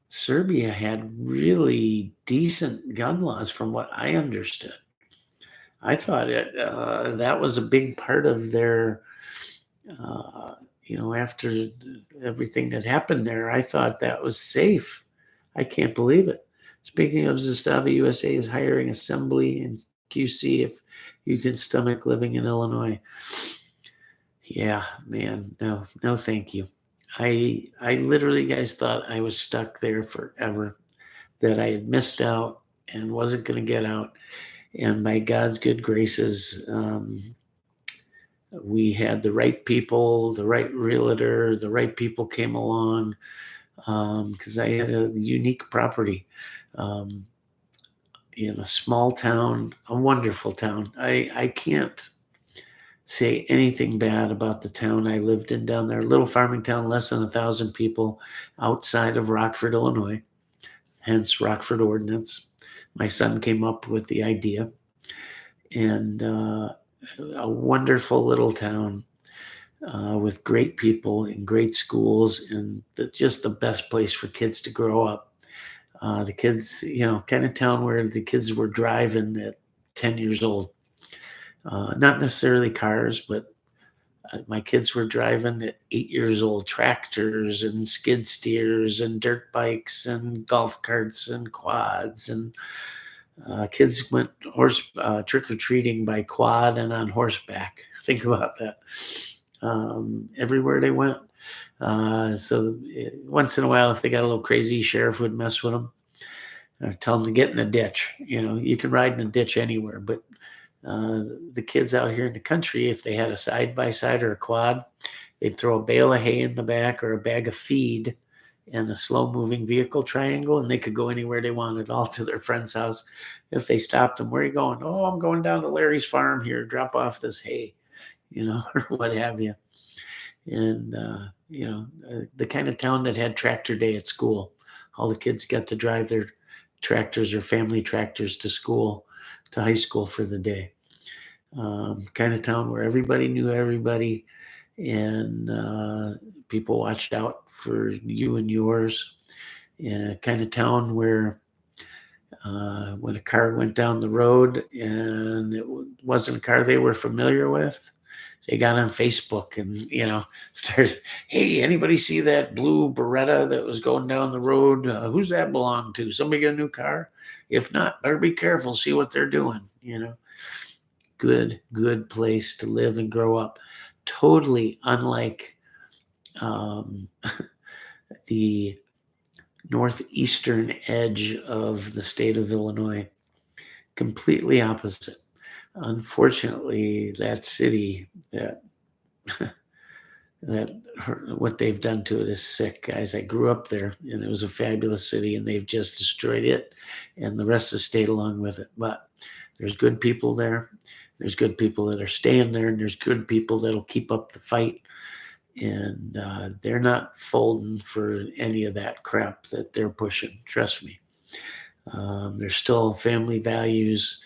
Serbia had really decent gun laws from what I understood. I thought that was a big part of their, uh, after everything that happened there, I thought that was safe. I can't believe it. Speaking of Zastava, USA is hiring assembly and QC if you can stomach living in Illinois. Yeah, man, no, thank you. I literally, guys, thought I was stuck there forever, that I had missed out and wasn't going to get out. And by God's good graces, we had the right people, the right realtor, the right people came along, because I had a unique property in a small town, a wonderful town. I can't say anything bad about the town I lived in down there. Little farming town, less than 1,000 people, outside of Rockford, Illinois, hence Rockford Ordinance. My son came up with the idea, and a wonderful little town with great people and great schools, and just the best place for kids to grow up. The kids, kind of town where the kids were driving at 10 years old. Not necessarily cars, but my kids were driving at 8 years old tractors and skid steers and dirt bikes and golf carts and quads. And kids went trick-or-treating by quad and on horseback. Think about that. Everywhere they went. So once in a while, if they got a little crazy, sheriff would mess with them. Or tell them to get in a ditch. You can ride in a ditch anywhere, but the kids out here in the country, if they had a side-by-side or a quad, they'd throw a bale of hay in the back or a bag of feed and a slow-moving vehicle triangle, and they could go anywhere they wanted, all to their friend's house. If they stopped them, where are you going? Oh, I'm going down to Larry's farm here, drop off this hay, or what have you. And, the kind of town that had tractor day at school. All the kids got to drive their tractors or family tractors to school, to high school for the day. Kind of town where everybody knew everybody, and people watched out for you and yours. Kind of town where when a car went down the road and it wasn't a car they were familiar with, they got on Facebook and, started, hey, anybody see that blue Beretta that was going down the road? Who's that belong to? Somebody get a new car? If not, better be careful, see what they're doing, Good place to live and grow up. Totally unlike the northeastern edge of the state of Illinois. Completely opposite. Unfortunately, that city, what they've done to it is sick, guys. I grew up there, and it was a fabulous city, and they've just destroyed it, and the rest of the state along with it. But there's good people there. There's good people that are staying there, and there's good people that'll keep up the fight. And they're not folding for any of that crap that they're pushing. Trust me. There's still family values,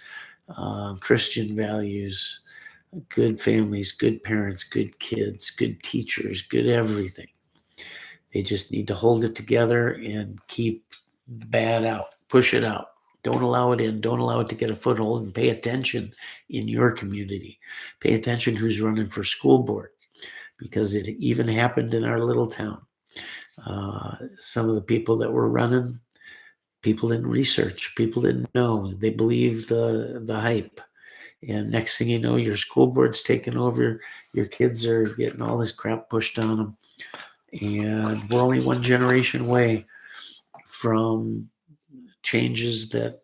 Christian values, good families, good parents, good kids, good teachers, good everything. They just need to hold it together and keep the bad out, push it out. Don't allow it in. Don't allow it to get a foothold, and pay attention in your community. Pay attention who's running for school board, because it even happened in our little town. Some of the people that were running, people didn't research. People didn't know. They believed the hype. And next thing you know, your school board's taking over. Your kids are getting all this crap pushed on them. And we're only one generation away from changes that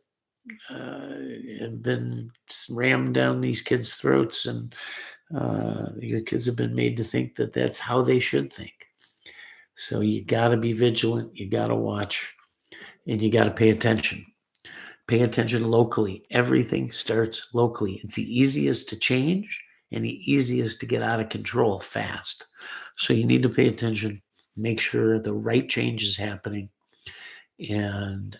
have been rammed down these kids' throats. And your kids have been made to think that that's how they should think. So you got to be vigilant. You got to watch. And you got to pay attention. Pay attention locally. Everything starts locally. It's the easiest to change and the easiest to get out of control fast. So you need to pay attention. Make sure the right change is happening. And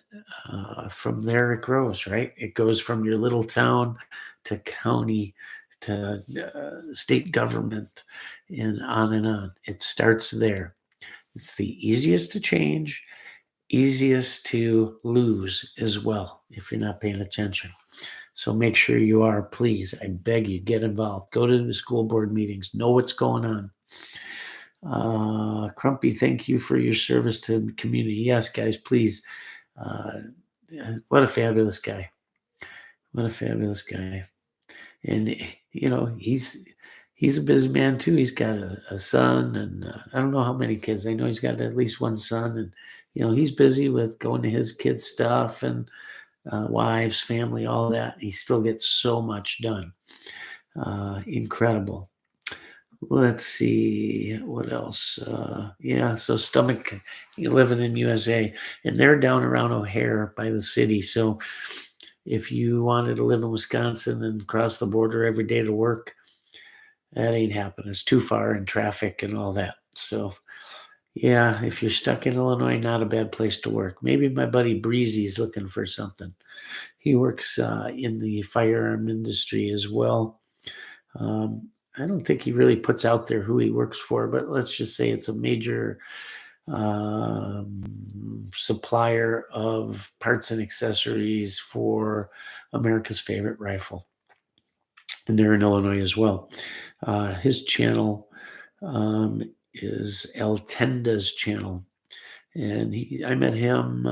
from there it grows, right? It goes from your little town to county to state government and on and on. It starts there. It's the easiest to change, easiest to lose as well if you're not paying attention. So make sure you are, please. I beg you, get involved. Go to the school board meetings. Know what's going on. Crumpy, thank you for your service to the community. Yes, guys, please. Uh, what a fabulous guy. What a fabulous guy. And, he's a busy man too. He's got a son, and I don't know how many kids. I know he's got at least one son, and he's busy with going to his kids' stuff and wives, family, all that. He still gets so much done. Incredible. Let's see what else. So Stomach, living in USA, and they're down around O'Hare by the city. So if you wanted to live in Wisconsin and cross the border every day to work, that ain't happening. It's too far in traffic and all that. So yeah, if you're stuck in Illinois, not a bad place to work. Maybe my buddy Breezy's looking for something. He works in the firearm industry as well. I don't think he really puts out there who he works for, but let's just say it's a major supplier of parts and accessories for America's favorite rifle. And they're in Illinois as well. His channel is El Tenda's channel. And I met him,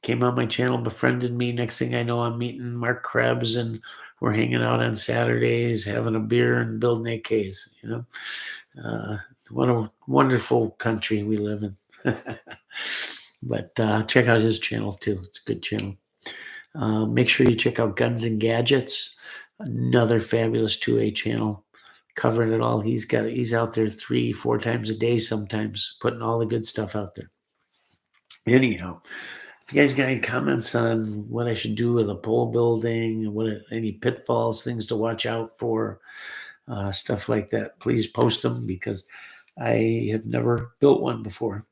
came on my channel, befriended me. Next thing I know, I'm meeting Mark Krebs, and we're hanging out on Saturdays, having a beer and building AKs. What a wonderful country we live in. But check out his channel too. It's a good channel. Make sure you check out Guns and Gadgets, another fabulous 2A channel, covering it all. He's out there 3-4 times a day sometimes, putting all the good stuff out there. Anyhow, if you guys got any comments on what I should do with a pole building, any pitfalls, things to watch out for, stuff like that, please post them, because I have never built one before.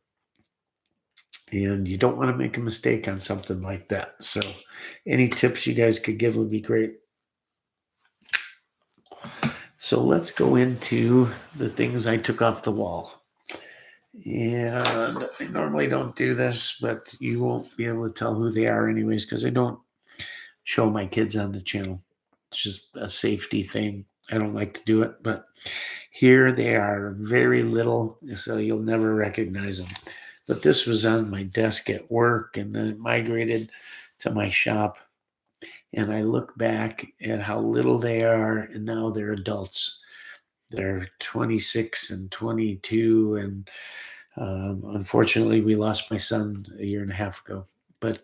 And you don't want to make a mistake on something like that. So any tips you guys could give would be great. So let's go into the things I took off the wall. And I normally don't do this, but you won't be able to tell who they are anyways, because I don't show my kids on the channel. It's just a safety thing. I don't like to do it, but here they are, very little, so you'll never recognize them. But this was on my desk at work, and then it migrated to my shop. And I look back at how little they are, and now they're adults. They're 26 and 22, and unfortunately, we lost my son a year and a half ago. But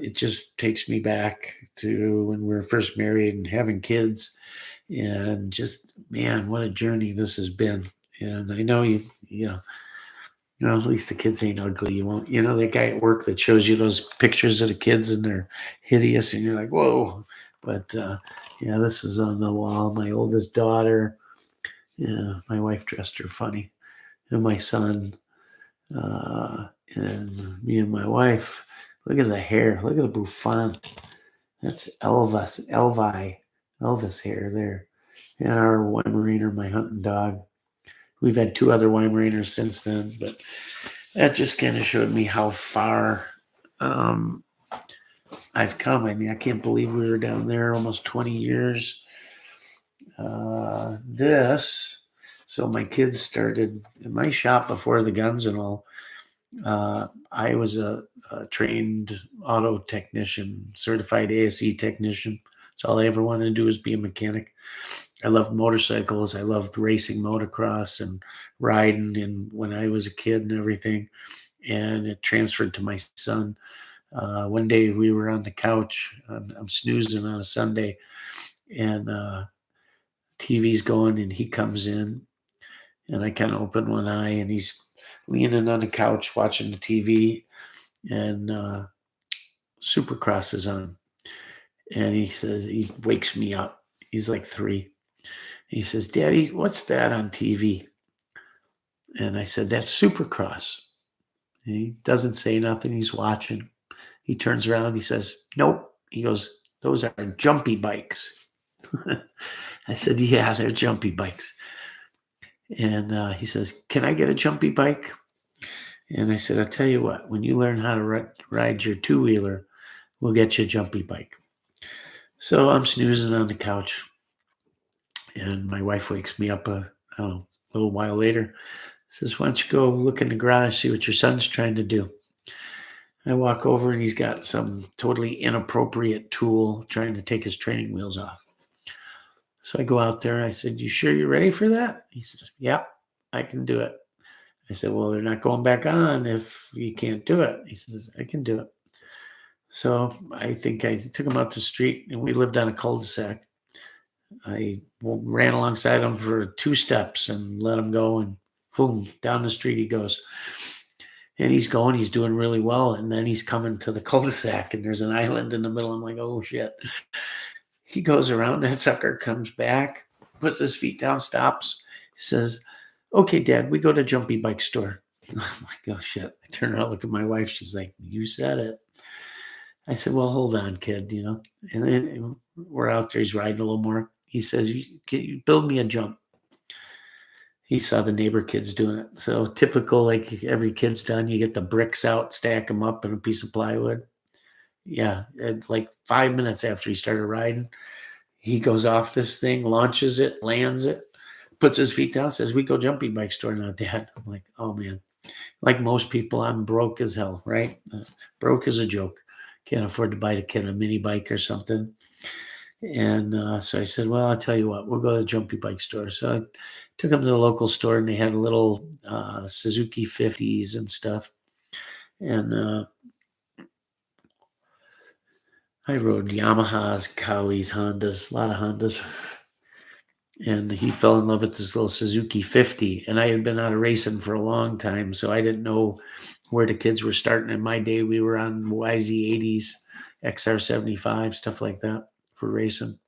it just takes me back to when we were first married and having kids, and just, man, what a journey this has been. And I know at least the kids ain't ugly. You won't, that guy at work that shows you those pictures of the kids and they're hideous, and you're like, whoa. But this was on the wall. My oldest daughter, my wife dressed her funny, and my son, and me and my wife. Look at the hair. Look at the bouffant. That's Elvis hair there. And our Weimaraner, my hunting dog. We've had 2 other Weimaraners since then, but that just kind of showed me how far I've come. I mean, I can't believe we were down there almost 20 years. So my kids started in my shop before the guns and all. I was a trained auto technician, certified ASE technician. That's all I ever wanted to do was be a mechanic. I loved motorcycles. I loved racing motocross and riding, and when I was a kid and everything. And it transferred to my son. One day we were on the couch. I'm snoozing on a Sunday, and TV's going, and he comes in, and I kind of open one eye, and he's leaning on the couch watching the TV, and Supercross is on. And he wakes me up. He's like 3. He says, "Daddy, what's that on TV?" And I said, "That's Supercross." He doesn't say nothing. He's watching. He turns around. He says, "Nope." He goes, "Those are jumpy bikes." I said, "Yeah, they're jumpy bikes." And he says, "Can I get a jumpy bike?" And I said, "I'll tell you what, when you learn how to ride your two-wheeler, we'll get you a jumpy bike." So I'm snoozing on the couch, and my wife wakes me up I don't know, a little while later. Says, "Why don't you go look in the garage, see what your son's trying to do?" I walk over, and he's got some totally inappropriate tool trying to take his training wheels off. So I go out there. I said, "You sure you're ready for that?" He says, "Yeah, I can do it." I said, "Well, they're not going back on if you can't do it." He says, "I can do it." So I think I took him out the street, and we lived on a cul-de-sac. I ran alongside him for 2 steps and let him go, and boom, down the street he goes. And he's going, he's doing really well. And then he's coming to the cul-de-sac, and there's an island in the middle. I'm like, oh shit. He goes around, that sucker comes back, puts his feet down, stops. He says, "Okay, Dad, we go to Jumpy Bike Store." I'm like, oh shit. I turn around, look at my wife. She's like, "You said it." I said, "Well, hold on, kid, you know." And then we're out there, he's riding a little more. He says, "Can you build me a jump?" He saw the neighbor kids doing it. So typical, like every kid's done, you get the bricks out, stack them up in a piece of plywood. Yeah, like 5 minutes after he started riding, he goes off this thing, launches it, lands it, puts his feet down, says, "We go Jumpy Bike Store now, Dad." I'm like, oh man. Like most people, I'm broke as hell, right? Broke as a joke. Can't afford to buy the kid a mini bike or something. And so I said, "Well, I'll tell you what, we'll go to Jumpy Bike Store." So I took him to the local store, and they had little Suzuki 50s and stuff. And I rode Yamahas, Cowies, Hondas, a lot of Hondas. And he fell in love with this little Suzuki 50. And I had been out of racing for a long time, so I didn't know where the kids were starting. In my day, we were on YZ80s, XR75, stuff like that for racing.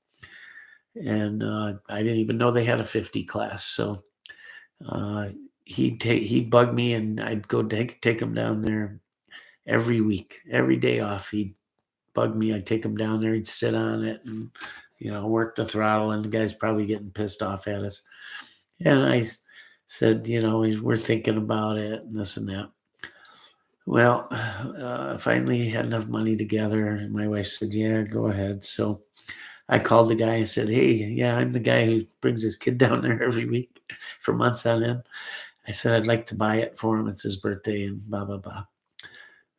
And I didn't even know they had a 50 class. So he'd bug me, and I'd go take him down there every week, every day off. He'd bug me. I'd take him down there. He'd sit on it and, work the throttle, and the guy's probably getting pissed off at us. And I said, we're thinking about it and this and that. Well, finally had enough money together. And my wife said, "Yeah, go ahead." So I called the guy and said, "Hey, yeah, I'm the guy who brings his kid down there every week for months on end." I said, "I'd like to buy it for him. It's his birthday," and blah, blah, blah.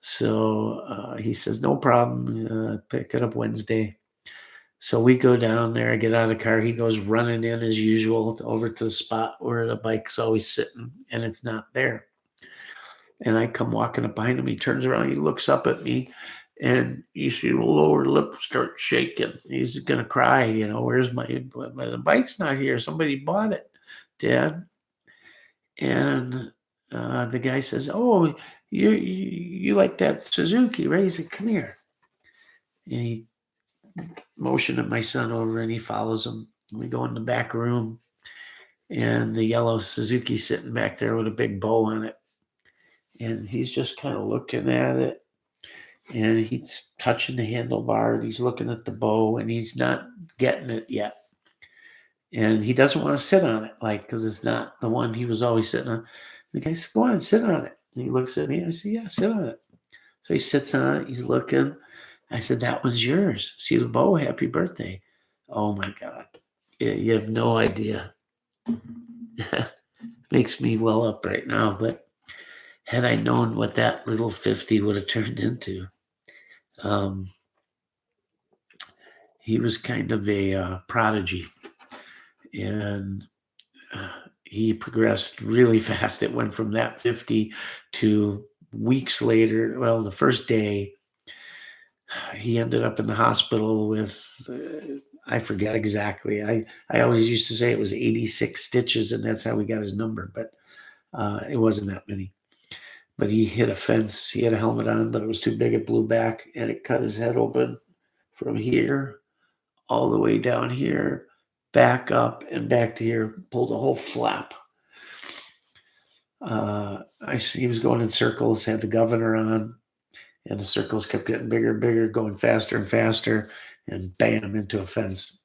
So he says, "No problem. Pick it up Wednesday." So we go down there. I get out of the car. He goes running in as usual over to the spot where the bike's always sitting, and it's not there. And I come walking up behind him. He turns around. He looks up at me, and you see the lower lip start shaking. He's going to cry. Where's the bike's not here. Somebody bought it, Dad. And the guy says, "Oh, you like that Suzuki, right?" He said, "Come here." And he motioned at my son over, and he follows him. We go in the back room, and the yellow Suzuki sitting back there with a big bow on it. And he's just kind of looking at it, and he's touching the handlebar, and he's looking at the bow, and he's not getting it yet. And he doesn't want to sit on it, because it's not the one he was always sitting on. The guy says, "Go on, sit on it." And he looks at me. I said, "Yeah, sit on it." So he sits on it. He's looking. I said, "That one's yours. See the bow? Happy birthday." Oh, my God. You have no idea. Makes me well up right now. But had I known what that little 50 would have turned into, he was kind of a prodigy. And he progressed really fast. It went from that 50 to weeks later. Well, the first day, he ended up in the hospital with, I forget exactly. I always used to say it was 86 stitches, and that's how we got his number, but it wasn't that many. But he hit a fence. He had a helmet on, but it was too big. It blew back, and it cut his head open from here all the way down here, back up and back to here, pulled a whole flap. I see he was going in circles, had the governor on, and the circles kept getting bigger and bigger, going faster and faster, and bam, into a fence.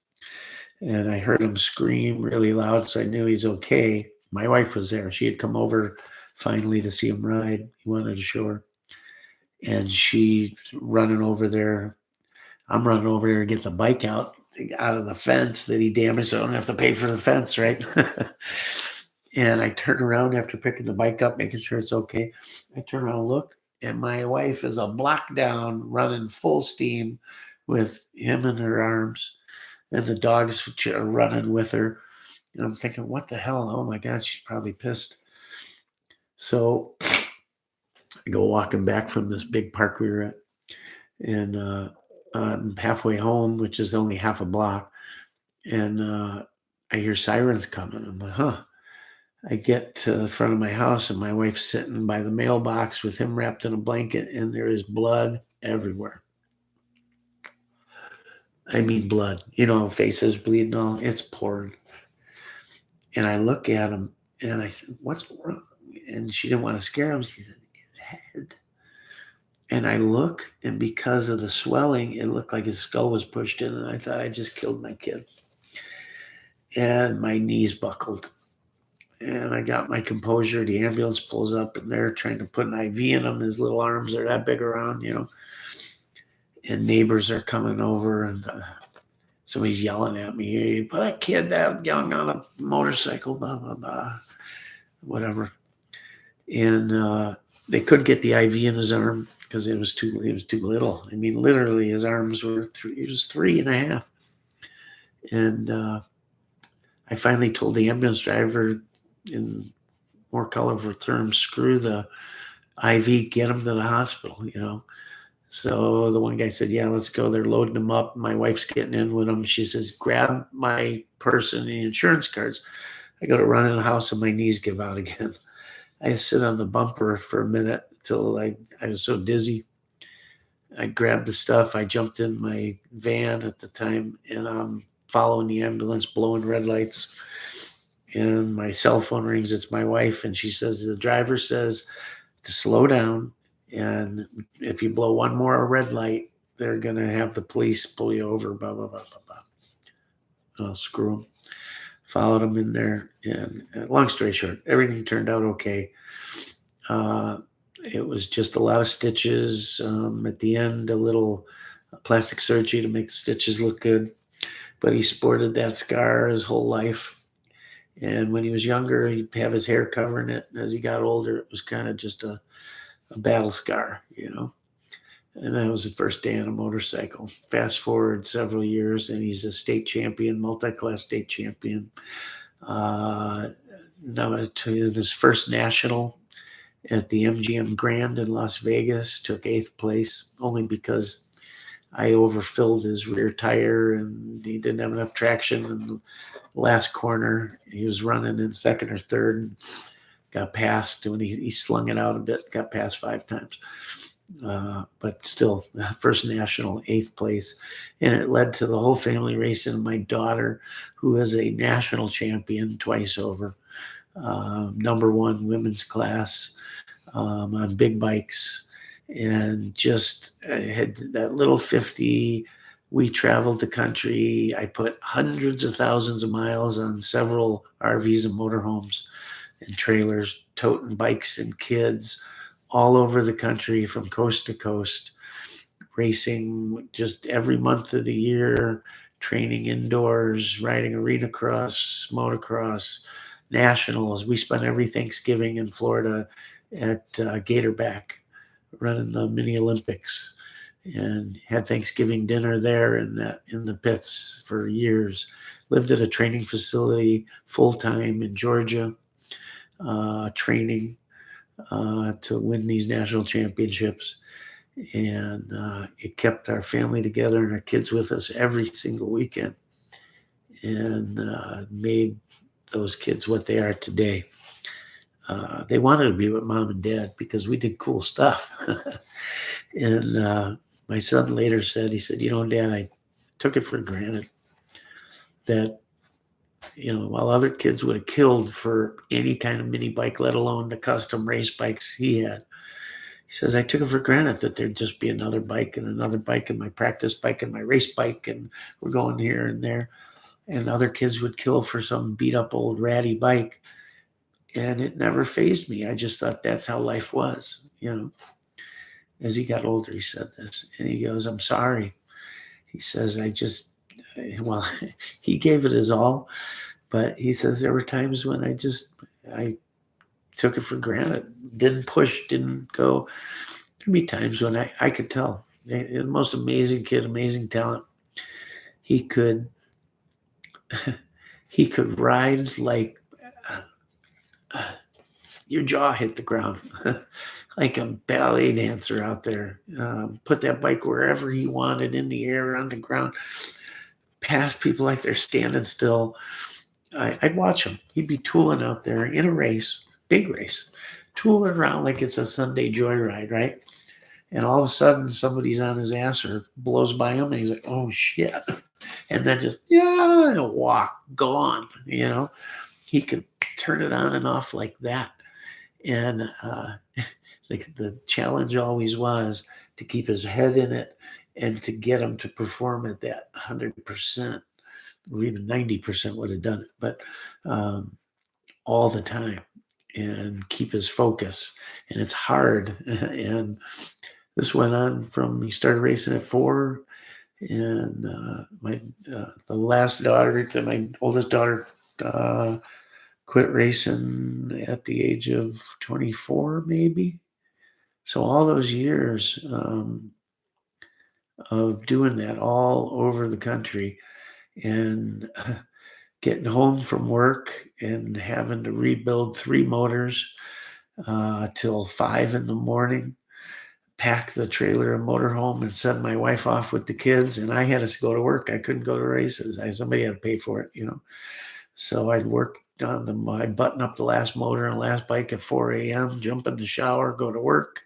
And I heard him scream really loud, so I knew he's okay. My wife was there. She had come over finally to see him ride. He wanted to show her. And she's running over there. I'm running over there to get the bike out of the fence that he damaged, so I don't have to pay for the fence, right? And I turn around after picking the bike up, making sure it's okay. I turn around and look, and my wife is a block down, running full steam with him in her arms, and the dogs are running with her. And I'm thinking, what the hell? Oh my God, she's probably pissed. So I go walking back from this big park we were at, and I'm halfway home, which is only half a block, and I hear sirens coming. I'm like, huh. I get to the front of my house, and my wife's sitting by the mailbox with him wrapped in a blanket, and there is blood everywhere. I mean, blood. You know, faces bleeding, all it's pouring. And I look at him, and I said, "What's wrong?" And she didn't want to scare him. She said, "His head." And I look, and because of the swelling, it looked like his skull was pushed in, and I thought I just killed my kid. And my knees buckled. And I got my composure. The ambulance pulls up, and they're trying to put an IV in him. His little arms are that big around, you know. And neighbors are coming over, and somebody's yelling at me, "Hey, you put a kid that young on a motorcycle, blah, blah, blah," whatever. And they couldn't get the IV in his arm because it was too little. I mean, literally, his arms were he was 3.5. And I finally told the ambulance driver, in more colorful terms, screw the IV, get him to the hospital, you know. So the one guy said, "Yeah, let's go." They're loading him up. My wife's getting in with him. She says, "Grab my purse and the insurance cards." I go to run in the house, and my knees give out again. I sit on the bumper for a minute till I was so dizzy. I grabbed the stuff. I jumped in my van at the time, and I'm following the ambulance, blowing red lights. And my cell phone rings. It's my wife, and she says, "The driver says to slow down, and if you blow one more red light, they're going to have the police pull you over, blah, blah, blah, blah, blah." Oh, screw them. Followed them in there, and long story short, everything turned out okay. It was just a lot of stitches. At the end, a little plastic surgery to make the stitches look good. But he sported that scar his whole life. And when he was younger, he'd have his hair covering it. And as he got older, it was kind of just a battle scar, you know. And that was the first day on a motorcycle. Fast forward several years, and he's a state champion, multi-class state champion. Now to his first national at the MGM Grand in Las Vegas, took 8th place, only because I overfilled his rear tire and he didn't have enough traction in the last corner. He was running in second or third, and got passed when he slung it out a bit, got passed 5 times. But still, first national, 8th place. And it led to the whole family racing. My daughter, who is a national champion twice over, #1 women's class on big bikes, and just had that little 50. We traveled the country. I put hundreds of thousands of miles on several RVs and motorhomes and trailers, toting bikes and kids all over the country from coast to coast, racing just every month of the year, training indoors, riding arena cross, motocross, nationals. We spent every Thanksgiving in Florida at Gatorback, running the mini Olympics, and had Thanksgiving dinner there in the pits for years. Lived at a training facility full time in Georgia, training to win these national championships. And it kept our family together and our kids with us every single weekend, and made those kids what they are today. They wanted to be with mom and dad because we did cool stuff. And my son later said, he said, "You know, Dad, I took it for granted that while other kids would have killed for any kind of mini bike, let alone the custom race bikes he had. He says, I took it for granted that there'd just be another bike and my practice bike and my race bike, and we're going here and there. And other kids would kill for some beat up old ratty bike. And it never fazed me. I just thought that's how life was, As he got older, he said this. And he goes, I'm sorry. He says, well, he gave it his all. But he says there were times when I took it for granted, didn't push, didn't go. There'd be times when I could tell. The most amazing kid, amazing talent. He could ride like your jaw hit the ground, like a ballet dancer out there. Put that bike wherever he wanted, in the air, on the ground, past people like they're standing still. I'd watch him. He'd be tooling out there in a race, big race, tooling around like it's a Sunday joyride, right? And all of a sudden, somebody's on his ass or blows by him, and he's like, oh, shit. And then just, walk, gone, He could turn it on and off like that. And the challenge always was to keep his head in it and to get him to perform at that 100%, or even 90% would have done it, but all the time, and keep his focus. And it's hard. And this went on from, he started racing at 4, and the last daughter, my oldest daughter, quit racing at the age of 24, maybe. So all those years of doing that all over the country, and getting home from work and having to rebuild 3 motors till 5 in the morning, pack the trailer and motor home, and send my wife off with the kids. And I had to go to work. I couldn't go to races. Somebody had to pay for it, So I'd work on I'd button up the last motor and last bike at 4 a.m., jump in the shower, go to work,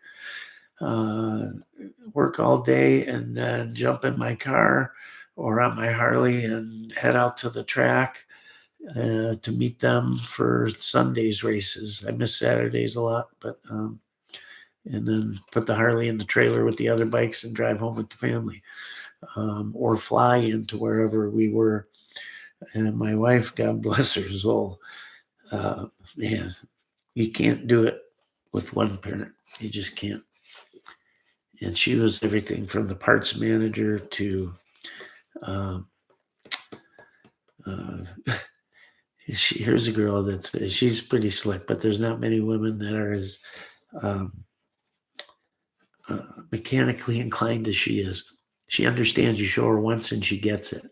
work all day, and then jump in my car or on my Harley and head out to the track to meet them for Sunday's races. I miss Saturdays a lot, but and then put the Harley in the trailer with the other bikes and drive home with the family, or fly into wherever we were. And my wife, God bless her soul, man, you can't do it with one parent. You just can't. And she was everything from the parts manager to here's a girl she's pretty slick, but there's not many women that are as mechanically inclined as she is. She understands. You show her once and she gets it.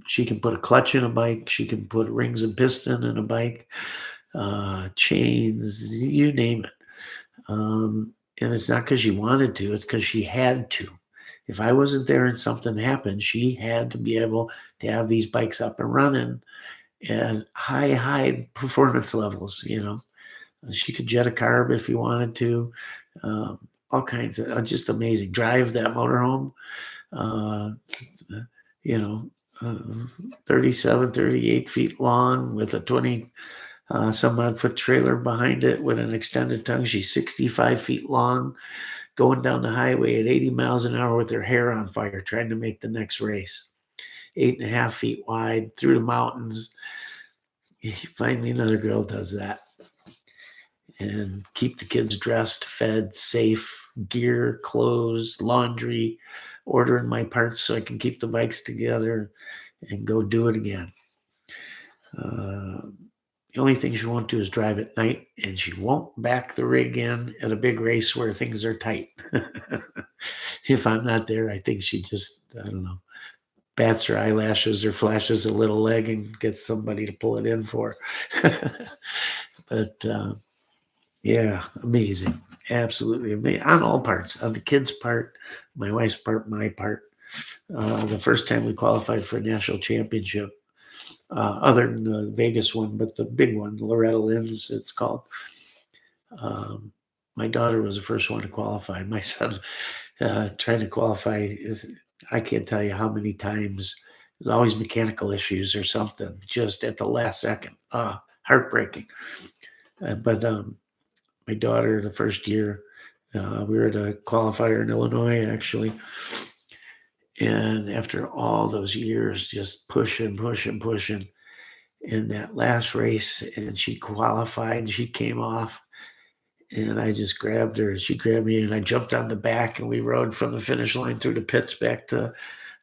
She can put a clutch in a bike. She can put rings and piston in a bike, chains, you name it. And it's not because she wanted to, it's because she had to. If I wasn't there and something happened, she had to be able to have these bikes up and running at high performance levels, She could jet a carb if you wanted to. All kinds of just amazing. Drive that motorhome, 37, 38 feet long with a 20 some odd foot trailer behind it with an extended tongue. She's 65 feet long, going down the highway at 80 miles an hour with her hair on fire, trying to make the next race. 8.5 feet wide through the mountains. You find me another girl does that. And keep the kids dressed, fed, safe, gear, clothes, laundry, ordering my parts so I can keep the bikes together and go do it again. The only thing she won't do is drive at night, and she won't back the rig in at a big race where things are tight. If I'm not there, I think she just, I don't know, bats her eyelashes or flashes a little leg and gets somebody to pull it in for her. But yeah, amazing. Absolutely amazing. On all parts, on the kids' part, my wife's part, my part. The first time we qualified for a national championship, other than the Vegas one, but the big one, Loretta Lynn's, it's called. My daughter was the first one to qualify. My son trying to qualify I can't tell you how many times There's always mechanical issues or something just at the last second. Heartbreaking. But my daughter, the first year, we were at a qualifier in Illinois, actually. And after all those years, just pushing, pushing, pushing, in that last race, and she qualified, she came off, and I just grabbed her. She grabbed me, and I jumped on the back, and we rode from the finish line through the pits back to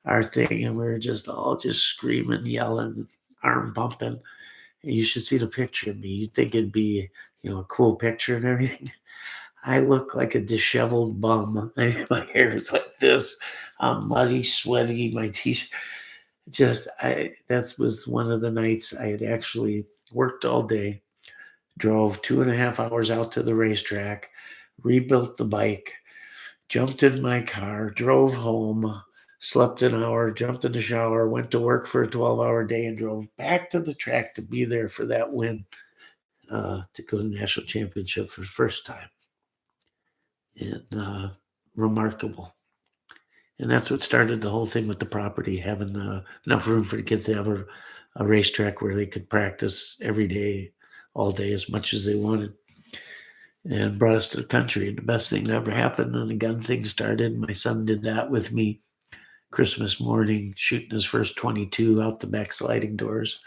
our thing, and we were just all just screaming, yelling, arm pumping. And you should see the picture of me. You'd think it'd be, a cool picture and everything. I look like a disheveled bum. My hair is like this. I'm muddy, sweaty. My t-shirt. That was one of the nights I had actually worked all day, drove 2.5 hours out to the racetrack, rebuilt the bike, jumped in my car, drove home, slept an hour, jumped in the shower, went to work for a 12-hour day, and drove back to the track to be there for that win, to go to the national championship for the first time. And remarkable. And that's what started the whole thing with the property, having enough room for the kids to have a racetrack where they could practice every day, all day, as much as they wanted. And brought us to the country. And the best thing that ever happened, and the gun thing started. My son did that with me Christmas morning, shooting his first 22 out the back sliding doors.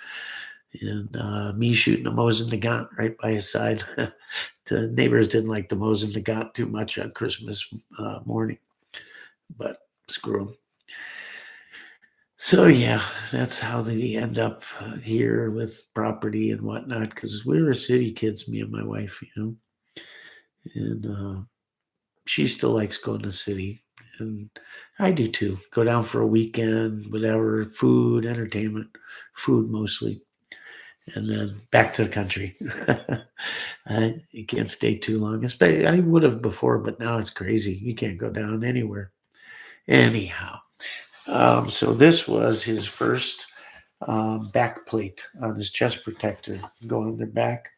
And me shooting a Mosin Nagant right by his side. The neighbors didn't like the Mosin Nagant too much on Christmas morning, but screw them. So yeah, that's how they end up here with property and whatnot, because we were city kids, me and my wife, and she still likes going to the city, and I do too. Go down for a weekend, whatever, food, entertainment, food mostly, and then back to the country. You can't stay too long. I would have before, but now it's crazy. You can't go down anywhere. Anyhow, so this was his first back plate on his chest protector. Go on their back,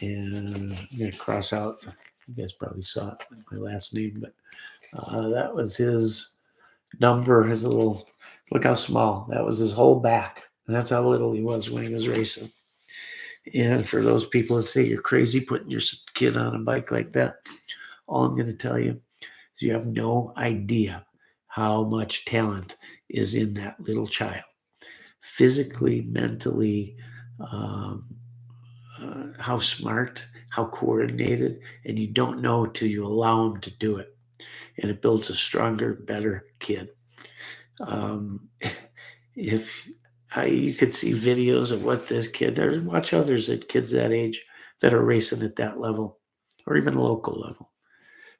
and I'm going to cross out. You guys probably saw it, my last name, but that was his number, his little, look how small. That was his whole back. And that's how little he was when he was racing. And for those people that say you're crazy putting your kid on a bike like that, all I'm going to tell you is you have no idea how much talent is in that little child. Physically, mentally, how smart, how coordinated, and you don't know till you allow them to do it. And it builds a stronger, better kid. If you could see videos of what this kid, or watch others at kids that age that are racing at that level, or even local level.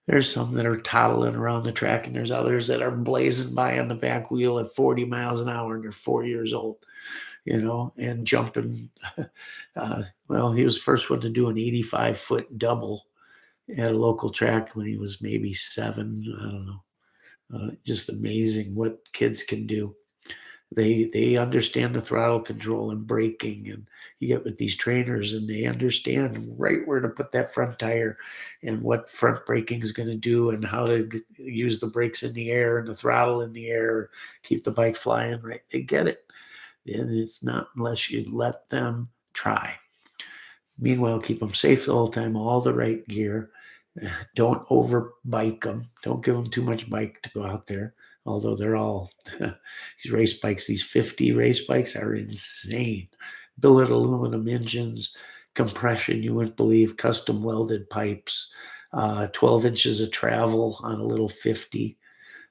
There's some that are toddling around the track, and there's others that are blazing by on the back wheel at 40 miles an hour, and they're 4 years old, and jumping. Well, he was the first one to do an 85-foot double at a local track when he was maybe 7. I don't know. Just amazing what kids can do. They understand the throttle control and braking, and you get with these trainers, and they understand right where to put that front tire and what front braking is going to do and how to use the brakes in the air and the throttle in the air, keep the bike flying right. They get it. And it's not unless you let them try. Meanwhile, keep them safe the whole time, all the right gear. Don't over bike them. Don't give them too much bike to go out there. Although they're all, these race bikes, these 50 race bikes are insane. Billet aluminum engines, compression you wouldn't believe, custom welded pipes, 12 inches of travel on a little 50.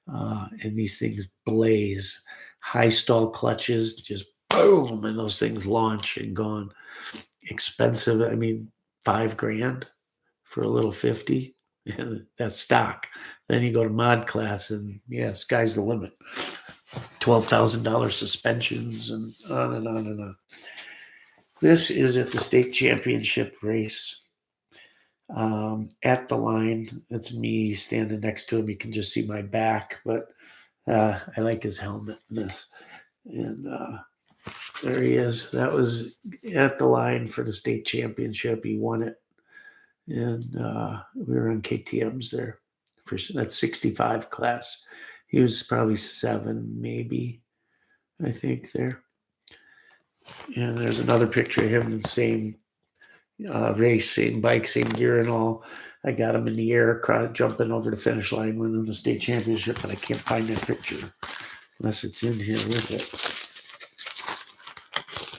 And these things blaze. High stall clutches, just boom, and those things launch and gone. Expensive, I mean, $5,000 for a little 50. That's stock. Then you go to mod class, and yeah, sky's the limit. $12,000 suspensions, and on and on and on. This is at the state championship race. At the line, it's me standing next to him. You can just see my back, but I like his helmet in this. And there he is. That was at the line for the state championship. He won it. And we were on KTMs there for that 65 class. He was probably 7, maybe. I think there. And there's another picture of him in the same race, same bike, same gear and all. I got him in the air, jumping over the finish line, winning the state championship, but I can't find that picture unless it's in here with it.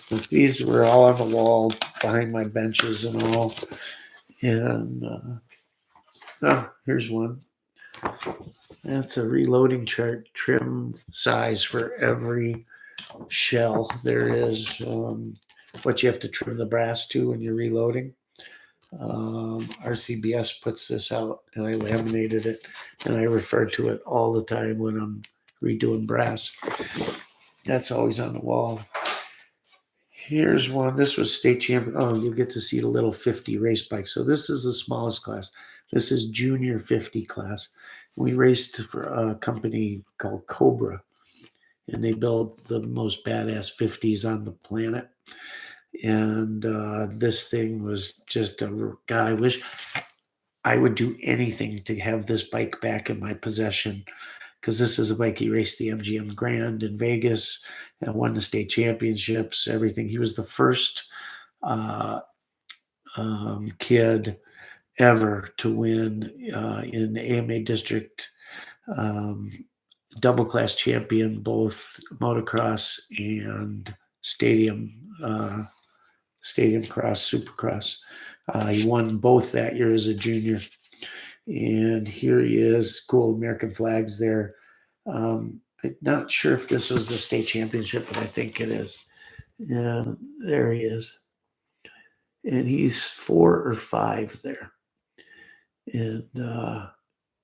But these were all on the wall behind my benches and all. And here's one. That's a reloading chart, trim size for every shell. There is what you have to trim the brass to when you're reloading. RCBS puts this out, and I laminated it, and I refer to it all the time when I'm redoing brass. That's always on the wall. Here's one. This was state champion. Oh, you'll get to see the little 50 race bike. So this is the smallest class. This is junior 50 class. We raced for a company called Cobra, and they build the most badass 50s on the planet. And this thing was just God, I wish I would do anything to have this bike back in my possession, because this is a bike he raced the MGM Grand in Vegas and won the state championships, everything. He was the first kid ever to win in the AMA district, double class champion, both motocross and stadium cross, supercross. He won both that year as a junior. And here he is, cool American flags there. I'm not sure if this was the state championship, but I think it is. Yeah, there he is. And he's 4 or 5 there. And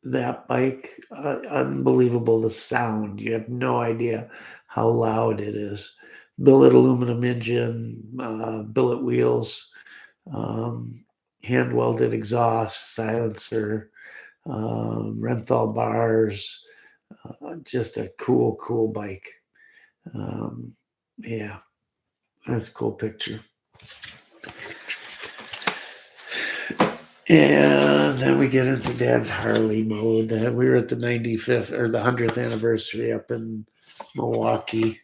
that bike, unbelievable, the sound. You have no idea how loud it is. Billet aluminum engine, billet wheels, hand-welded exhaust, silencer, Renthal bars, just a cool bike. Yeah, that's a cool picture. And then we get into Dad's Harley mode. We were at the 95th or the 100th anniversary up in Milwaukee.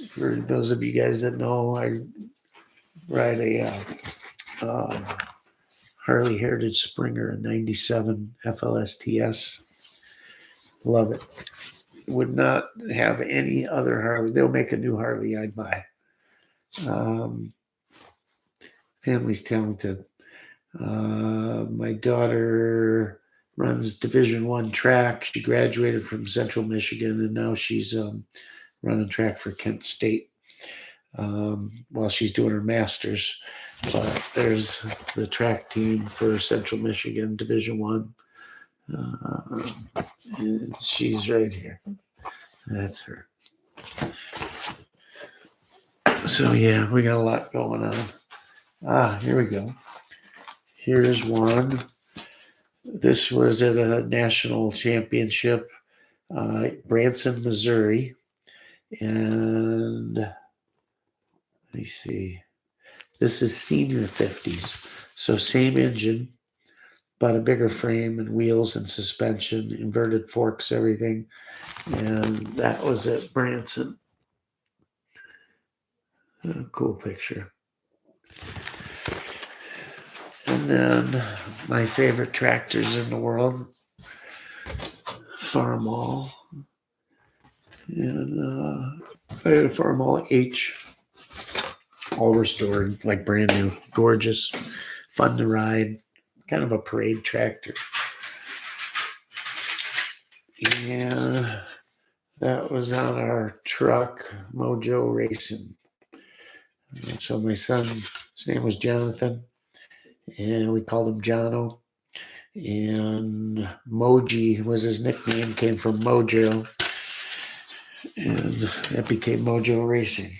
For those of you guys that know, I ride a Harley Heritage Springer, a 97 FLSTS. Love it. Would not have any other Harley. They'll make a new Harley, I'd buy. Family's talented. My daughter runs Division I track. She graduated from Central Michigan, and now she's running track for Kent State while she's doing her master's. But there's the track team for Central Michigan Division I. And she's right here. That's her. So yeah, we got a lot going on. Here we go. Here's one. This was at a national championship, Branson, Missouri. And let me see. This is senior 50s. So same engine, but a bigger frame and wheels and suspension, inverted forks, everything. And that was at Branson. Cool picture. And then my favorite tractors in the world, Farmall. And I had a Farmall H, all restored, like brand new, gorgeous, fun to ride, kind of a parade tractor. And that was on our truck, Mojo Racing. And so my son, his name was Jonathan, and we called him Jono. And Moji was his nickname, came from Mojo. And that became Mojo Racing.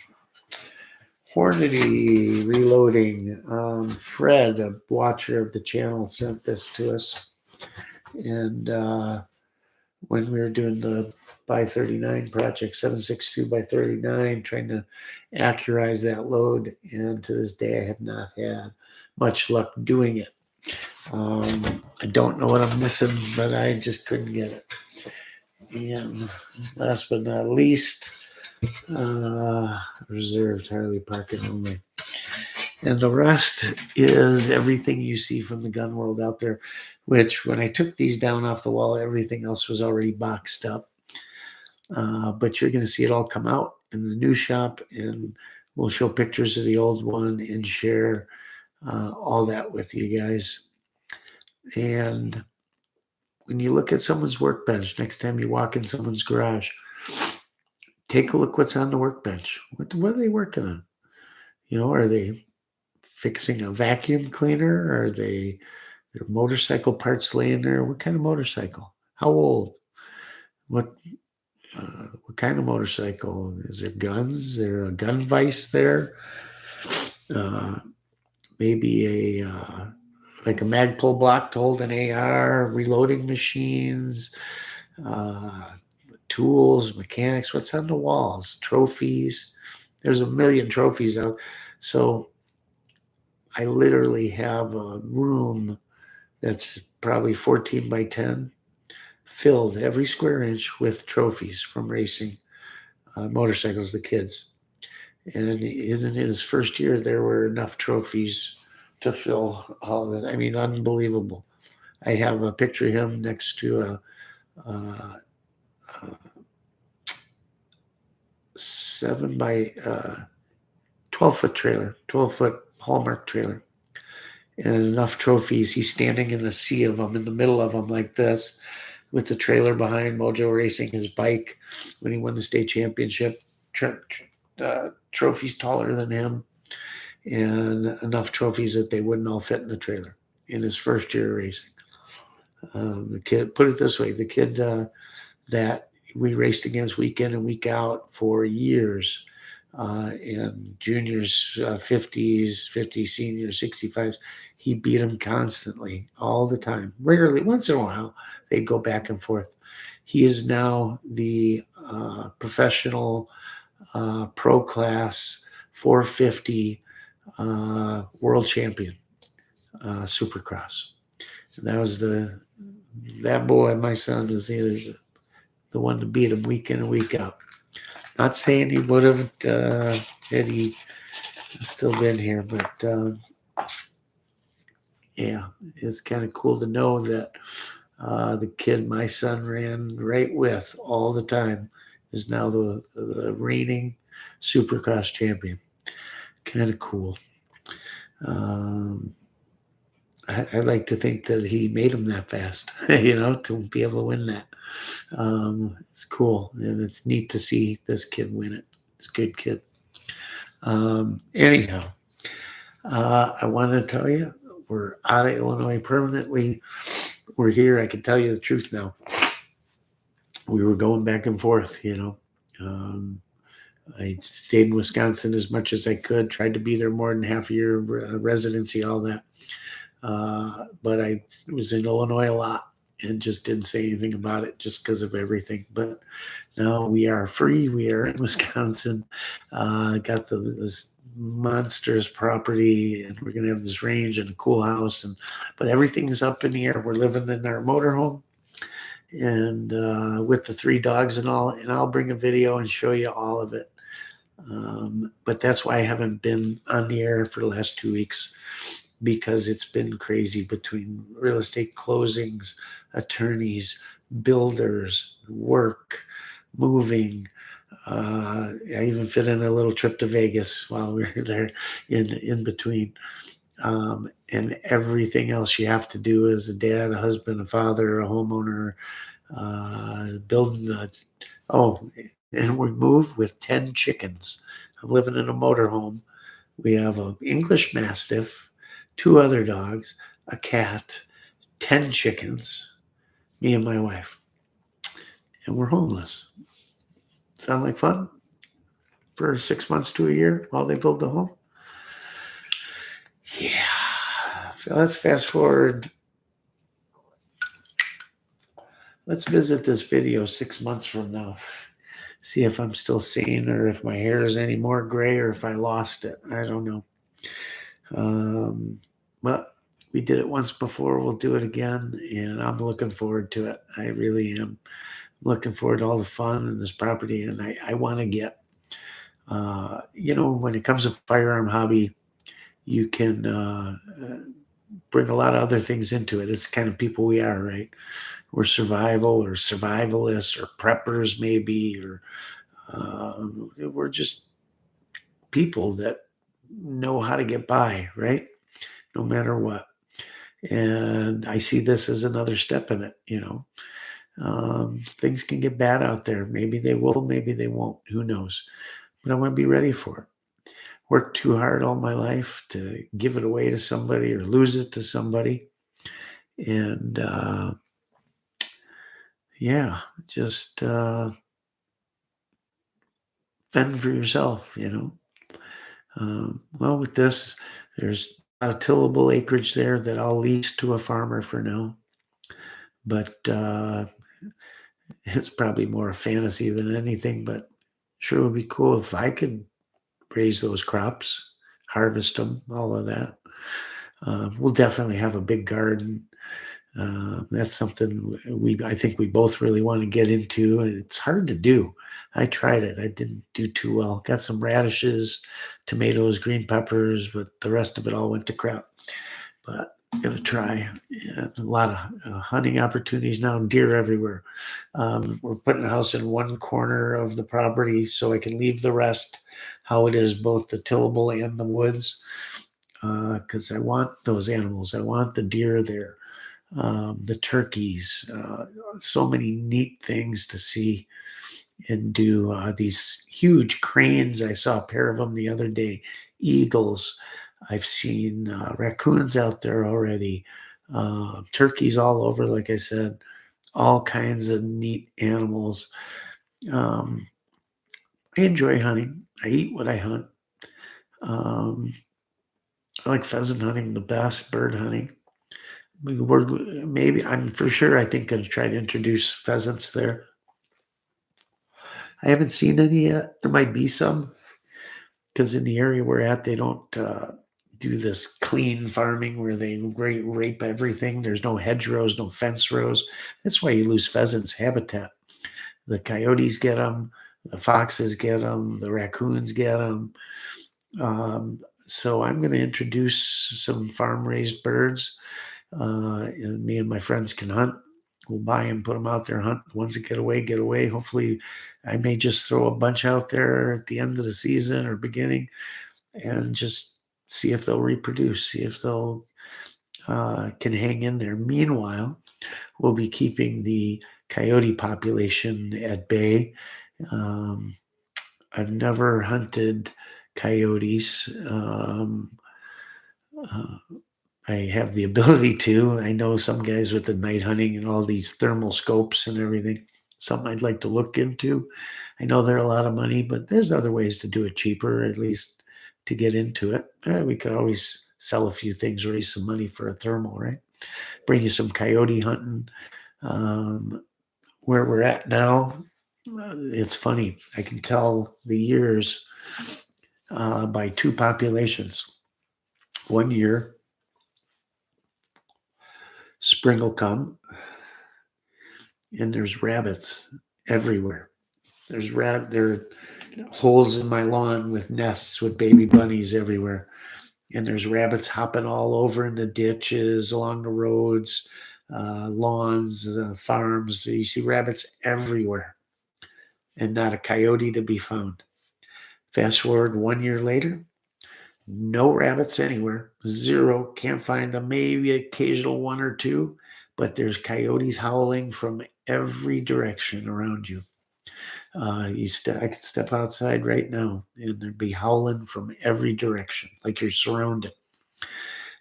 Hornady reloading. Fred, a watcher of the channel, sent this to us. And when we were doing the by 39 project, 762 by 39, trying to accurize that load, and to this day I have not had much luck doing it. I don't know what I'm missing, but I just couldn't get it. And last but not least, reserved, highly parking only. And the rest is everything you see from the gun world out there, which when I took these down off the wall, everything else was already boxed up. But you're going to see it all come out in the new shop, and we'll show pictures of the old one and share all that with you guys. And when you look at someone's workbench, next time you walk in someone's garage, take a look what's on the workbench. What are they working on? Are they fixing a vacuum cleaner? Are their motorcycle parts laying there? What kind of motorcycle? How old? What kind of motorcycle? Is there guns? Is there a gun vise there? Maybe like a Magpul block to hold an AR, reloading machines, tools, mechanics. What's on the walls? Trophies. There's a million trophies out. So I literally have a room that's probably 14 by 10, filled every square inch with trophies from racing motorcycles, the kids. And in his first year, there were enough trophies to fill all of it. I mean, unbelievable. I have a picture of him next to a 7 by 12-foot trailer, 12-foot Hallmark trailer, and enough trophies. He's standing in a sea of them, in the middle of them like this, with the trailer behind, Mojo racing his bike when he won the state championship. Trophies taller than him, and enough trophies that they wouldn't all fit in the trailer in his first year of racing. The kid, put it this way, the kid that we raced against week in and week out for years, and juniors, 50s, 50 seniors, 65s, he beat him constantly, all the time. Rarely, once in a while, they'd go back and forth. He is now the professional pro class 450 world champion, Supercross. And that was that boy, my son, was the one to beat him week in and week out. Not saying he would have had he still been here, but yeah, it's kind of cool to know that the kid my son ran right with all the time is now the reigning Supercross champion. Kind of cool. I'd like to think that he made him that fast, to be able to win that. It's cool, and it's neat to see this kid win it. It's a good kid. Anyhow, I wanted to tell you, we're out of Illinois permanently. We're here. I can tell you the truth now. We were going back and forth, I stayed in Wisconsin as much as I could, tried to be there more than half a year, residency, all that. But I was in Illinois a lot and just didn't say anything about it just because of everything. But now we are free. We are in Wisconsin. Got this monstrous property, and we're going to have this range and a cool house. But everything's up in the air. We're living in our motorhome, and with the 3 dogs and all. And I'll bring a video and show you all of it. But that's why I haven't been on the air for the last 2 weeks, because it's been crazy between real estate closings, attorneys, builders, work, moving. I even fit in a little trip to Vegas while we were there in between. And everything else you have to do as a dad, a husband, a father, a homeowner, building and we moved with 10 chickens. I'm living in a motorhome. We have an English Mastiff, 2 other dogs, a cat, 10 chickens, me and my wife. And we're homeless. Sound like fun? For 6 months to a year while they build the home? Yeah. So let's fast forward. Let's visit this video 6 months from now. See if I'm still sane, or if my hair is any more gray, or if I lost it. I don't know. But we did it once before. We'll do it again, and I'm looking forward to it. I really am. looking forward to all the fun in this property, and I want to get, when it comes to firearm hobby, you can bring a lot of other things into it. It's the kind of people we are, right? We're survival or survivalists or preppers, maybe, or we're just people that know how to get by, right? No matter what. And I see this as another step in it. Things can get bad out there. Maybe they will, maybe they won't. Who knows? But I want to be ready for it. Worked too hard all my life to give it away to somebody or lose it to somebody. And yeah, just fend for yourself. Well, with this, there's a lot of tillable acreage there that I'll lease to a farmer for now. But it's probably more a fantasy than anything. But sure would be cool if I could raise those crops, harvest them, all of that. We'll definitely have a big garden. That's something I think we both really want to get into. It's hard to do. I tried it. I didn't do too well. Got some radishes, tomatoes, green peppers, but the rest of it all went to crap. But I'm going to try. Yeah, a lot of hunting opportunities now, deer everywhere. We're putting a house in one corner of the property so I can leave the rest how it is, both the tillable and the woods, because I want those animals. I want the deer there, the turkeys, so many neat things to see and do. These huge cranes, I saw a pair of them the other day, eagles. I've seen raccoons out there already, turkeys all over, like I said, all kinds of neat animals. I enjoy hunting. I eat what I hunt. I like pheasant hunting the best, bird hunting. I'm for sure, I think, going to try to introduce pheasants there. I haven't seen any yet. There might be some because in the area we're at, they don't do this clean farming where they rape everything. There's no hedgerows, no fence rows. That's why you lose pheasants' habitat. The coyotes get them, the foxes get them, the raccoons get them. So I'm going to introduce some farm-raised birds, and me and my friends can hunt. We'll buy them, put them out there, hunt. The ones that get away, get away. Hopefully, I may just throw a bunch out there at the end of the season or beginning and just see if they'll reproduce, see if they'll can hang in there. Meanwhile, we'll be keeping the coyote population at bay. I've never hunted coyotes. I have the ability to. I know some guys with the night hunting and all these thermal scopes and everything. Something I'd like to look into. I know they're a lot of money, but there's other ways to do it cheaper, at least to get into it. We could always sell a few things, raise some money for a thermal, right? Bring you some coyote hunting. Where we're at now, it's funny. I can tell the years by two populations. One year, spring will come, and there's rabbits everywhere. There are holes in my lawn with nests with baby bunnies everywhere, and there's rabbits hopping all over in the ditches, along the roads, lawns, farms. You see rabbits everywhere, and not a coyote to be found. Fast forward 1 year later, no rabbits anywhere, zero. Can't find them. Maybe occasional one or two, but there's coyotes howling from every direction around you. I could step outside right now and there'd be howling from every direction, like you're surrounded.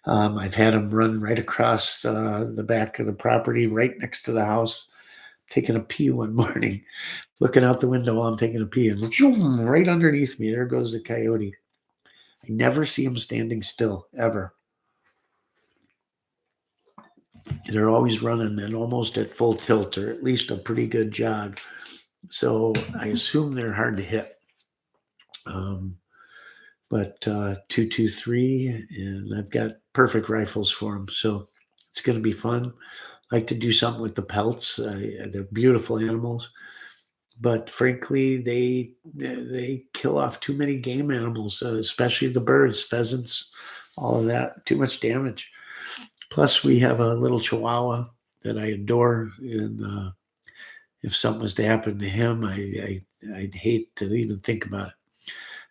I've had them run right across the back of the property, right next to the house. Taking a pee one morning, looking out the window while I'm taking a pee, and right underneath me, there goes the coyote. I never see them standing still, ever. They're always running and almost at full tilt, or at least a pretty good jog. So I assume they're hard to hit. But 223, and I've got perfect rifles for them. So it's going to be fun. like to do something with the pelts. They're beautiful animals, but frankly, they kill off too many game animals, especially the birds, pheasants, all of that. Too much damage. Plus, we have a little Chihuahua that I adore, and if something was to happen to him, I'd hate to even think about it.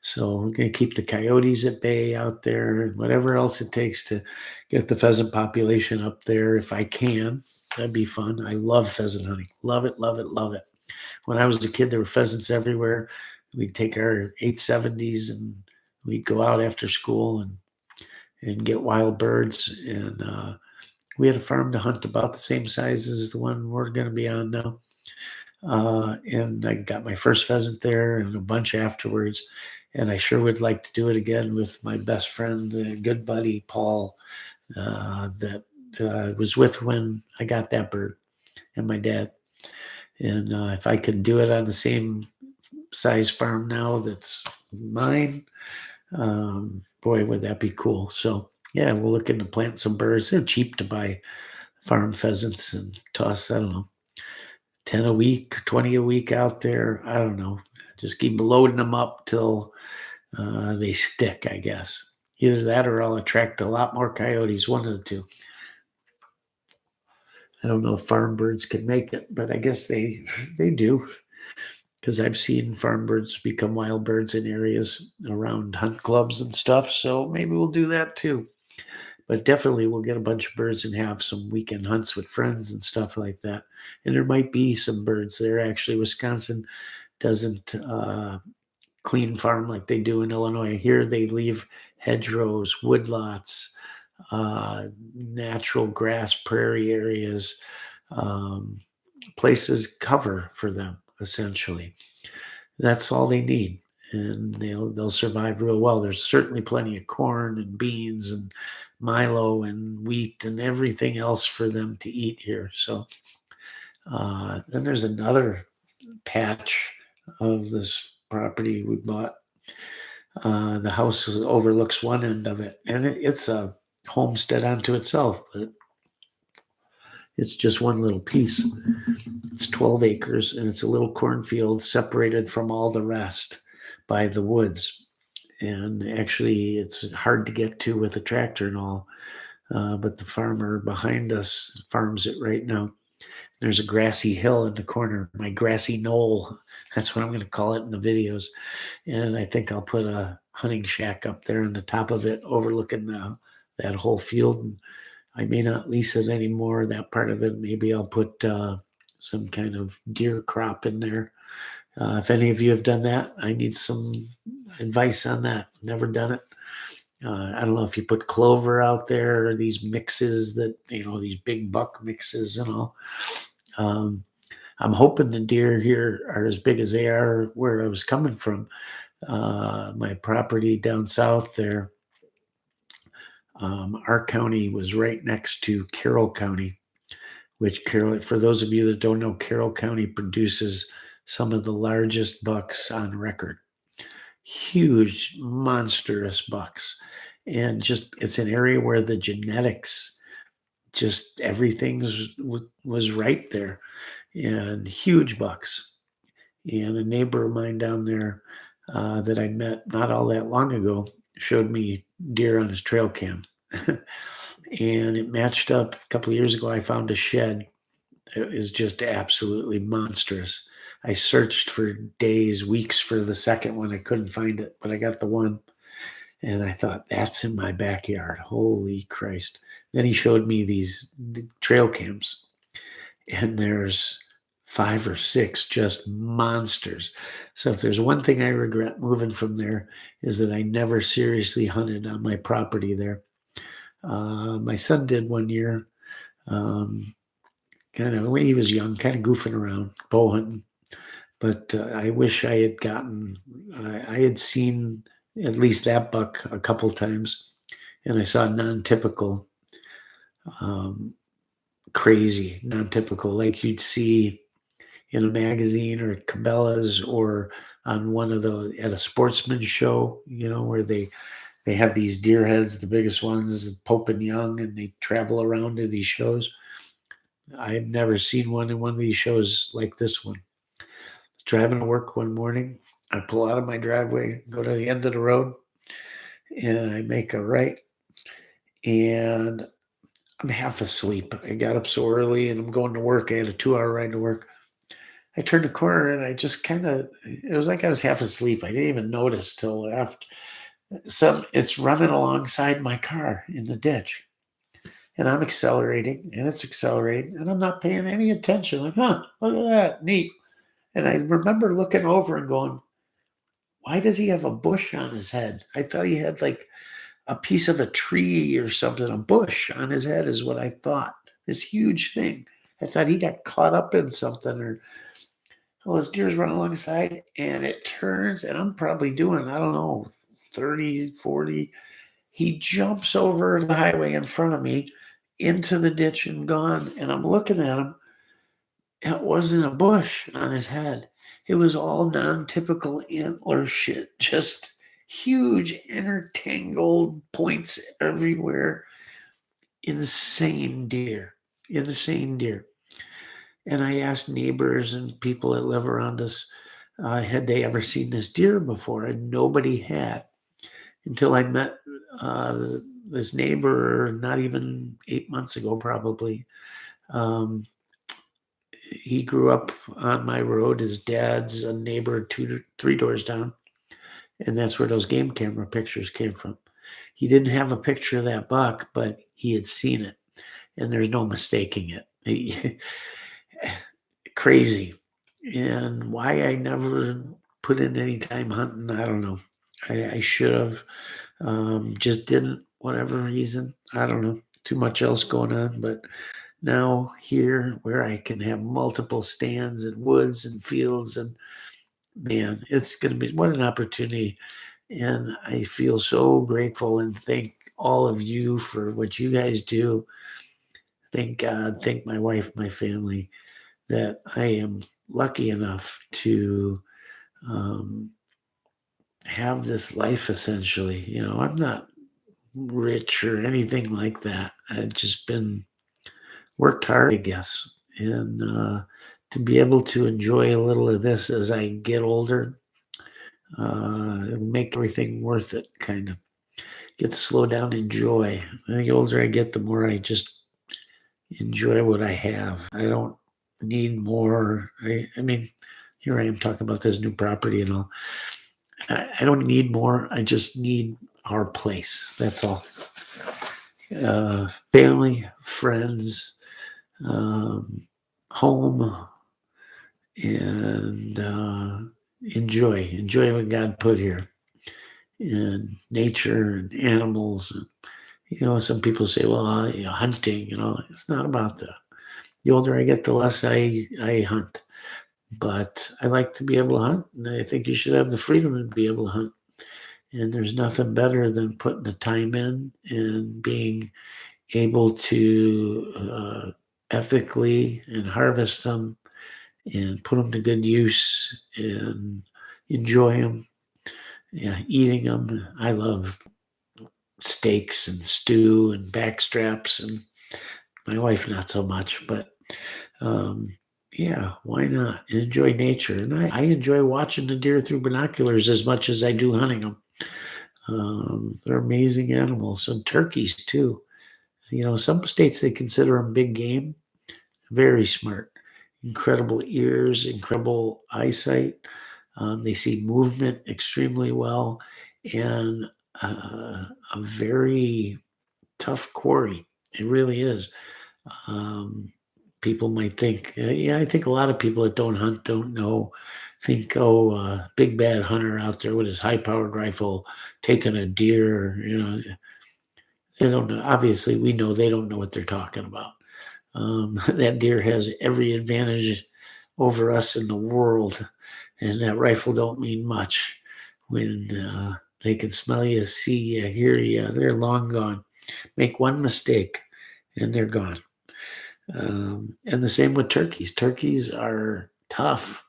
So we're going to keep the coyotes at bay out there, and whatever else it takes to get the pheasant population up there if I can. That'd be fun. I love pheasant hunting. Love it, love it, love it. When I was a kid, there were pheasants everywhere. We'd take our 870s and we'd go out after school and get wild birds. And we had a farm to hunt about the same size as the one we're going to be on now. And I got my first pheasant there and a bunch afterwards. And I sure would like to do it again with my best friend, good buddy, Paul, that was with when I got that bird, and my dad. And if I could do it on the same size farm now that's mine, boy, would that be cool. So, yeah, we're looking to plant some birds. They're cheap to buy farm pheasants and toss, I don't know, 10 a week, 20 a week out there. I don't know. Just keep loading them up till they stick, I guess. Either that or I'll attract a lot more coyotes, one of the two. I don't know if farm birds can make it, but I guess they do, because I've seen farm birds become wild birds in areas around hunt clubs and stuff. So maybe we'll do that too. But definitely we'll get a bunch of birds and have some weekend hunts with friends and stuff like that. And there might be some birds there. Actually, Wisconsin doesn't clean farm like they do in Illinois. Here they leave hedgerows, woodlots, natural grass prairie areas, places cover for them, essentially. That's all they need, and they'll survive real well. There's certainly plenty of corn and beans and milo and wheat and everything else for them to eat here. So then there's another patch of this property we bought. The house overlooks one end of it, and it's a homestead unto itself, but it's just one little piece. It's 12 acres, and it's a little cornfield separated from all the rest by the woods. And actually, it's hard to get to with a tractor and all, but the farmer behind us farms it right now. There's a grassy hill in the corner, my grassy knoll. That's what I'm going to call it in the videos. And I think I'll put a hunting shack up there on the top of it, overlooking that whole field. And I may not lease it anymore, that part of it. Maybe I'll put some kind of deer crop in there. If any of you have done that, I need some advice on that. Never done it. I don't know if you put clover out there or these mixes that, these big buck mixes and all. I'm hoping the deer here are as big as they are where I was coming from. My property down south there, our county was right next to Carroll County, which for those of you that don't know, Carroll County produces some of the largest bucks on record. Huge, monstrous bucks. And it's an area where the genetics, just everything was right there. And huge bucks. And a neighbor of mine down there that I met not all that long ago showed me deer on his trail cam. And it matched up. A couple of years ago, I found a shed that is just absolutely monstrous. I searched for days, weeks for the second one. I couldn't find it, but I got the one. And I thought, that's in my backyard. Holy Christ. Then he showed me these trail cams, and there's 5 or 6 just monsters. So if there's one thing I regret moving from there, is that I never seriously hunted on my property there. My son did one year, kind of when he was young, kind of goofing around, bow hunting. But I wish I had I had seen at least that buck a couple times, and I saw non-typical, crazy, non-typical, like you'd see in a magazine or at Cabela's or on one of at a sportsman show, where they have these deer heads, the biggest ones, Pope and Young, and they travel around to these shows. I've never seen one in one of these shows like this one. Driving to work one morning, I pull out of my driveway, go to the end of the road, and I make a right, and I'm half asleep. I got up so early and I'm going to work. I had a 2-hour ride to work. I turned the corner and I just it was like I was half asleep. I didn't even notice till after. So it's running alongside my car in the ditch. And I'm accelerating and it's accelerating and I'm not paying any attention. Like, huh, look at that, neat. And I remember looking over and going, why does he have a bush on his head? I thought he had like a piece of a tree or something, a bush on his head is what I thought. This huge thing. I thought he got caught up in something or, well, this deer's running alongside and it turns and I'm probably doing, I don't know, 30, 40. He jumps over the highway in front of me into the ditch and gone. And I'm looking at him. It wasn't a bush on his head. It was all non-typical antler shit. Just huge intertangled points everywhere. Insane deer. Insane deer. And I asked neighbors and people that live around us, had they ever seen this deer before? And nobody had until I met this neighbor not even 8 months ago, probably. He grew up on my road. His dad's a neighbor 3 doors down. And that's where those game camera pictures came from. He didn't have a picture of that buck, but he had seen it. And there's no mistaking it. Crazy. And why I never put in any time hunting, I don't know. I should have. Just didn't, whatever reason. I don't know. Too much else going on. But now here where I can have multiple stands and woods and fields and man, it's going to be what an opportunity. And I feel so grateful and thank all of you for what you guys do. Thank God, thank my wife, my family, that I am lucky enough to have this life essentially. You know, I'm not rich or anything like that. I've just been worked hard, I guess. And to be able to enjoy a little of this as I get older, it'll make everything worth it, kind of. Get to slow down, enjoy. I think the older I get, the more I just enjoy what I have. I don't need more. I mean, here I am talking about this new property and all. I don't need more. I just need our place. That's all. Family, friends, home, and enjoy what God put here, and nature and animals. And, you know, some people say, well, hunting, you know, it's not about that. The older I get, the less I hunt. But I like to be able to hunt, and I think you should have the freedom to be able to hunt. And there's nothing better than putting the time in and being able to ethically and harvest them and put them to good use and enjoy them. Yeah, eating them. I love steaks and stew and backstraps, and my wife not so much, but yeah, why not? Enjoy nature. And I enjoy watching the deer through binoculars as much as I do hunting them. They're amazing animals, and turkeys too. You know, some states they consider them big game. Very smart, incredible ears, incredible eyesight. They see movement extremely well, and a very tough quarry. It really is. People might think, yeah, I think a lot of people that don't hunt don't know, think, oh, big bad hunter out there with his high powered rifle taking a deer, you know. They don't know. Obviously, we know they don't know what they're talking about. That deer has every advantage over us in the world, and that rifle don't mean much when they can smell you, see you, hear you. They're long gone. Make one mistake, and they're gone. And the same with turkeys. Turkeys are tough.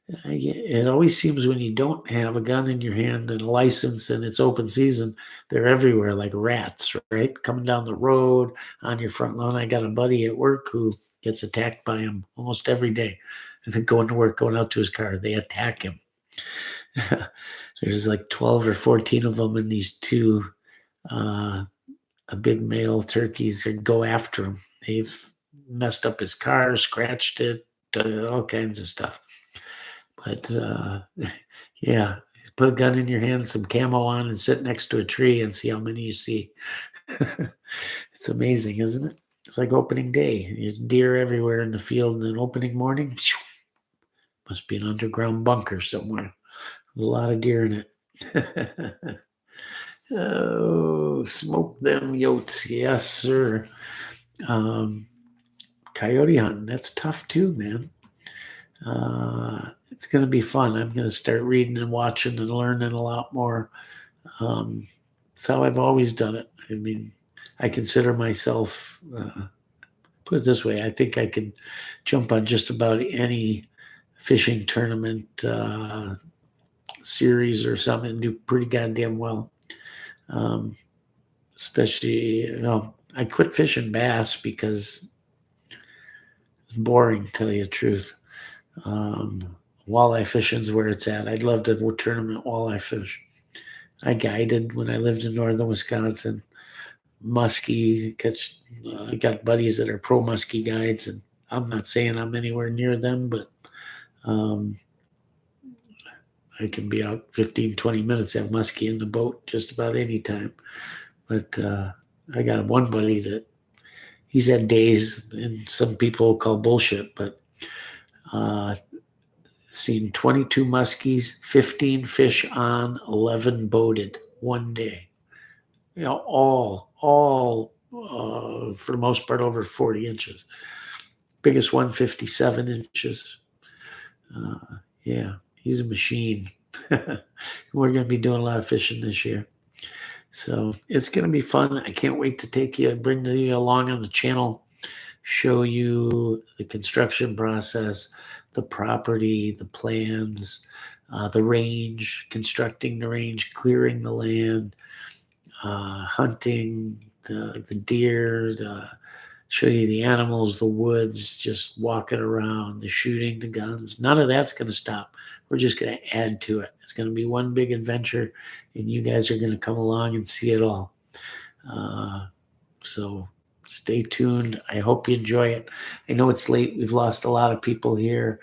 It always seems when you don't have a gun in your hand and a license and it's open season, they're everywhere like rats, right? Coming down the road on your front lawn. I got a buddy at work who gets attacked by them almost every day. And then going to work, going out to his car, they attack him. There's like 12 or 14 of them, and these two big male turkeys that go after him. They've messed up his car, scratched it, all kinds of stuff. But yeah, put a gun in your hand, some camo on, and sit next to a tree and see how many you see. It's amazing, isn't it? It's like opening day. There's deer everywhere in the field, and then opening morning, must be an underground bunker somewhere. A lot of deer in it. Oh, smoke them yotes. Yes, sir. Coyote hunting, that's tough too, man. It's going to be fun. I'm going to start reading and watching and learning a lot more. It's how I've always done it. I mean, I consider myself, put it this way, I think I could jump on just about any fishing tournament series or something and do pretty goddamn well. Especially, I quit fishing bass because it's boring, to tell you the truth. Walleye fishing is where it's at. I'd love to tournament walleye fish. I guided when I lived in northern Wisconsin. Muskie, I got buddies that are pro muskie guides, and I'm not saying I'm anywhere near them, but I can be out 15, 20 minutes at muskie in the boat just about any time. But I got one buddy that he's had days, and some people call bullshit, but seen 22 muskies, 15 fish on, 11 boated one day. All for the most part over 40 inches. Biggest one, 57 inches. Yeah, he's a machine. We're going to be doing a lot of fishing this year. So it's going to be fun. I can't wait to bring you along on the channel, show you the construction process, the property, the plans, the range, constructing the range, clearing the land, hunting the deer, show you the animals, the woods, just walking around, the shooting, the guns. None of that's going to stop. We're just going to add to it. It's going to be one big adventure, and you guys are going to come along and see it all. So stay tuned. I hope you enjoy it. I know it's late. We've lost a lot of people here.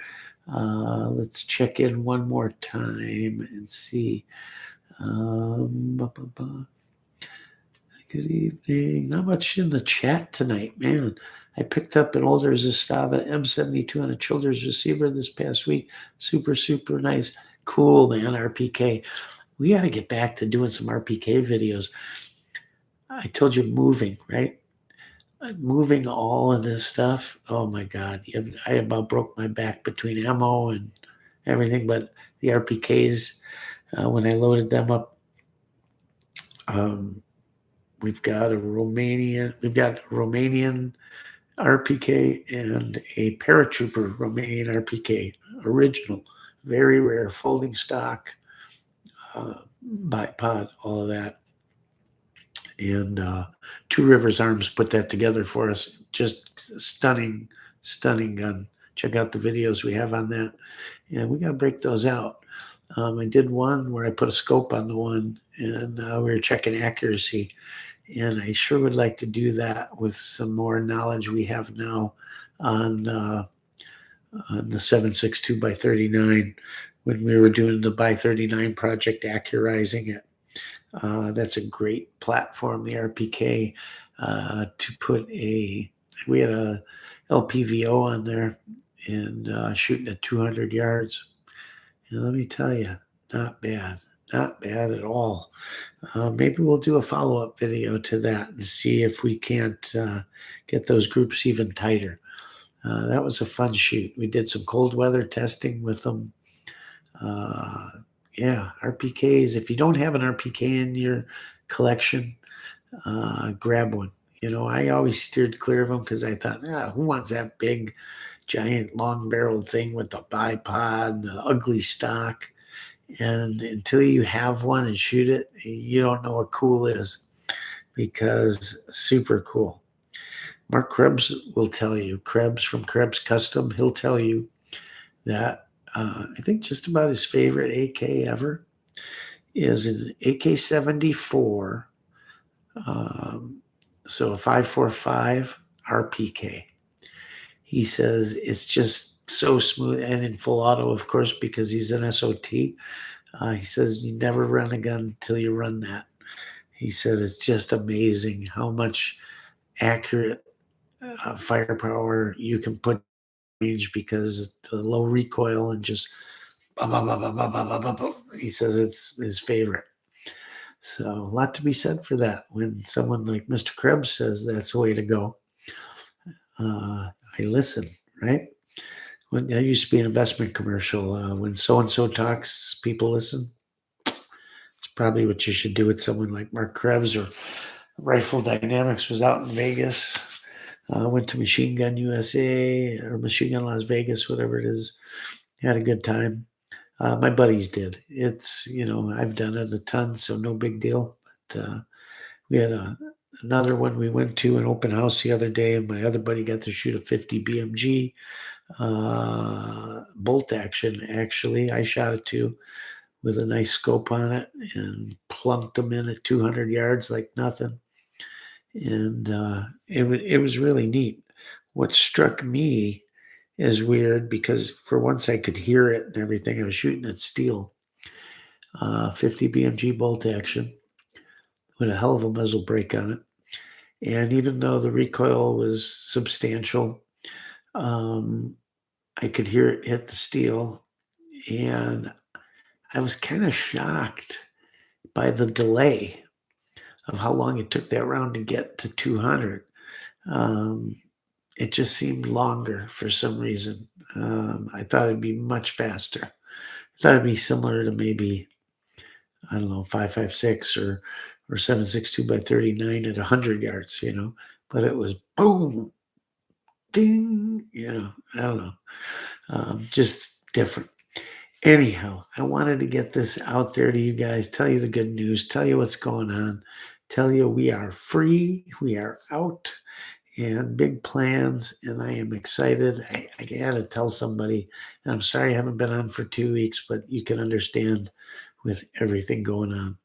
Let's check in one more time and see. Good evening. Not much in the chat tonight, man. I picked up an older Zastava M72 on a Childers receiver this past week. Super, super nice. Cool, man, RPK. We got to get back to doing some RPK videos. I told you moving, right? Moving all of this stuff. Oh, my God. I about broke my back between ammo and everything, but the RPKs, when I loaded them up, we've got a Romanian RPK and a paratrooper Romanian RPK, original, very rare, folding stock, bipod, all of that. And Two Rivers Arms put that together for us. Just stunning gun. Check out the videos we have on that. And we got to break those out. I did one where I put a scope on the one, and we were checking accuracy. And I sure would like to do that with some more knowledge we have now on the 7.62 by 39 when we were doing the by 39 project, accurizing it. That's a great platform, the RPK, to put we had a LPVO on there and shooting at 200 yards. And let me tell you, not bad at all. Maybe we'll do a follow-up video to that and see if we can't get those groups even tighter. That was a fun shoot. We did some cold weather testing with them. Yeah, RPKs. If you don't have an RPK in your collection, grab one. I always steered clear of them because I thought, who wants that big giant long-barreled thing with the bipod, the ugly stock. And until you have one and shoot it, you don't know what cool is, because super cool. Mark Krebs will tell you, Krebs from Krebs Custom, he'll tell you that I think just about his favorite AK ever is an AK-74, so a 5.45 RPK. He says it's just so smooth, and in full auto, of course, because he's an SOT. He says you never run a gun until you run that. He said it's just amazing how much accurate firepower you can put in range, because the low recoil and just he says it's his favorite. So a lot to be said for that. When someone like Mr. Krebs says that's the way to go, I listen, right? When I used to be an investment commercial, when so-and-so talks, people listen. It's probably what you should do with someone like Mark Krebs. Or Rifle Dynamics was out in Vegas. Went to Machine Gun USA or Machine Gun Las Vegas, whatever it is. Had a good time. My buddies did. It's, I've done it a ton, so no big deal. But we had another one we went to, an open house the other day, and my other buddy got to shoot a 50 BMG bolt action. Actually, I shot it too, with a nice scope on it, and plunked them in at 200 yards like nothing. And it was really neat. What struck me as weird, because for once I could hear it and everything, I was shooting at steel. 50 BMG bolt action with a hell of a muzzle brake on it. And even though the recoil was substantial, I could hear it hit the steel. And I was kind of shocked by the delay of how long it took that round to get to 200. It just seemed longer for some reason. I thought it'd be much faster. I thought it'd be similar to maybe, I don't know, 5.56 or 7.62 by 39 at 100 yards, but it was boom, ding, I don't know, just different. Anyhow, I wanted to get this out there to you guys, tell you the good news, tell you what's going on, tell you we are free, we are out, and big plans, and I am excited. I had to tell somebody, and I'm sorry I haven't been on for 2 weeks, but you can understand with everything going on.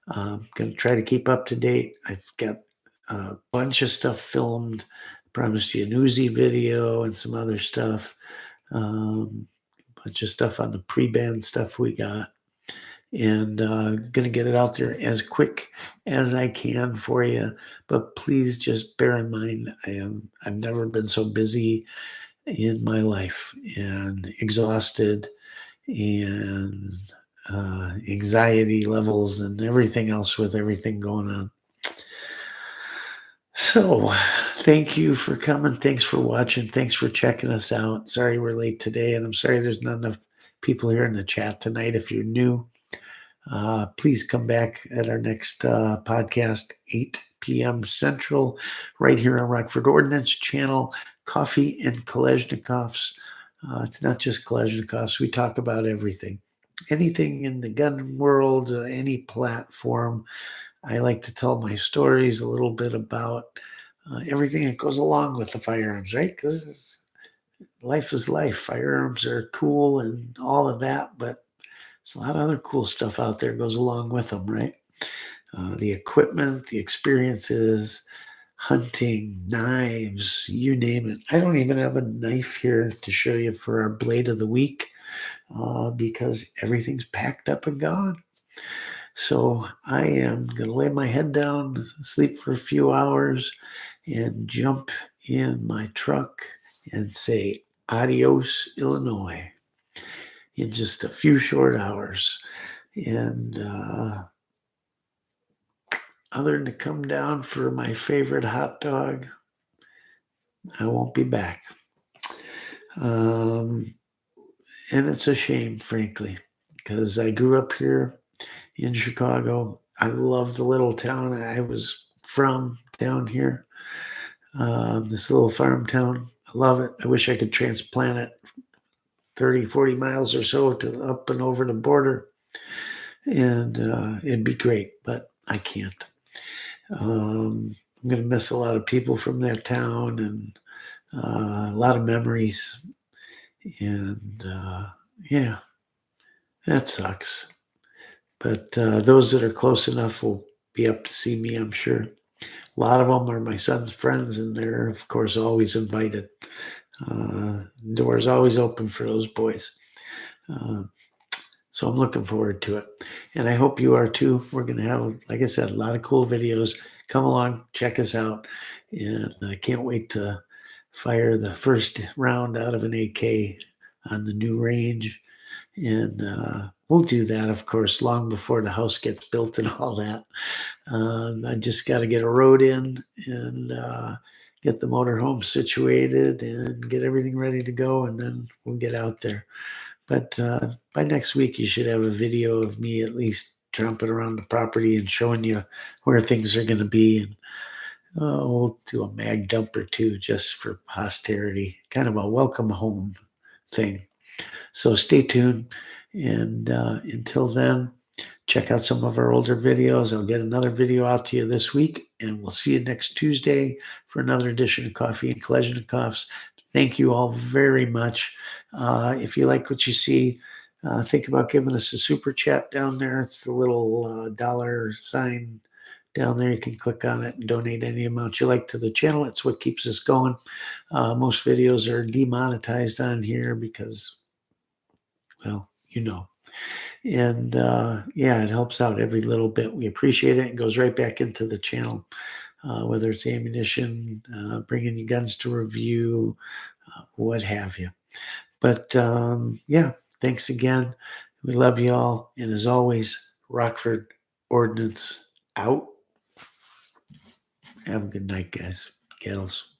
I'm going to try to keep up to date. I've got a bunch of stuff filmed. Promised you an Uzi video and some other stuff. Bunch of stuff on the pre-band stuff we got. And going to get it out there as quick as I can for you. But please just bear in mind, I've never been so busy in my life, and exhausted, and anxiety levels and everything else with everything going on. So thank you for coming. Thanks for watching. Thanks for checking us out. Sorry we're late today, and I'm sorry there's not enough people here in the chat tonight. If you're new, please come back at our next podcast, 8 p.m. Central, right here on Rockford Ordnance Channel, KOFFEE and Kalashnikovs. It's not just Kalashnikovs. We talk about everything. Anything in the gun world, any platform. I like to tell my stories a little bit about everything that goes along with the firearms, right? Because life is life. Firearms are cool and all of that, but there's a lot of other cool stuff out there goes along with them, right? The equipment, the experiences, hunting, knives, you name it. I don't even have a knife here to show you for our blade of the week because everything's packed up and gone. So I am going to lay my head down, sleep for a few hours, and jump in my truck and say adios, Illinois, in just a few short hours. And other than to come down for my favorite hot dog, I won't be back. And it's a shame, frankly, because I grew up here in Chicago. I love the little town I was from down here, this little farm town. I love it. I wish I could transplant it 30, 40 miles or so to up and over the border, and it'd be great, but I can't. I'm going to miss a lot of people from that town, and a lot of memories. And yeah, that sucks. But those that are close enough will be up to see me, I'm sure. A lot of them are my son's friends, and they're, of course, always invited. Doors always open for those boys. Uh, so I'm looking forward to it. And I hope you are too. We're going to have, like I said, a lot of cool videos. Come along, check us out. And I can't wait to fire the first round out of an AK on the new range. And we'll do that, of course, long before the house gets built and all that. I just got to get a road in and get the motorhome situated and get everything ready to go, and then we'll get out there. But by next week, you should have a video of me at least tramping around the property and showing you where things are going to be. And we'll do a mag dump or two just for posterity, kind of a welcome home thing. So stay tuned. And until then, check out some of our older videos. I'll get another video out to you this week, and we'll see you next Tuesday for another edition of Coffee and Kalashnikovs. Thank you all very much. If you like what you see, think about giving us a super chat down there. It's the little dollar sign down there. You can click on it and donate any amount you like to the channel. It's what keeps us going. Most videos are demonetized on here because, well, you know. And yeah, it helps out every little bit. We appreciate it. It goes right back into the channel, whether it's ammunition, bringing you guns to review, what have you. But yeah, thanks again. We love you all. And as always, Rockford Ordnance out. Have a good night, guys, gals.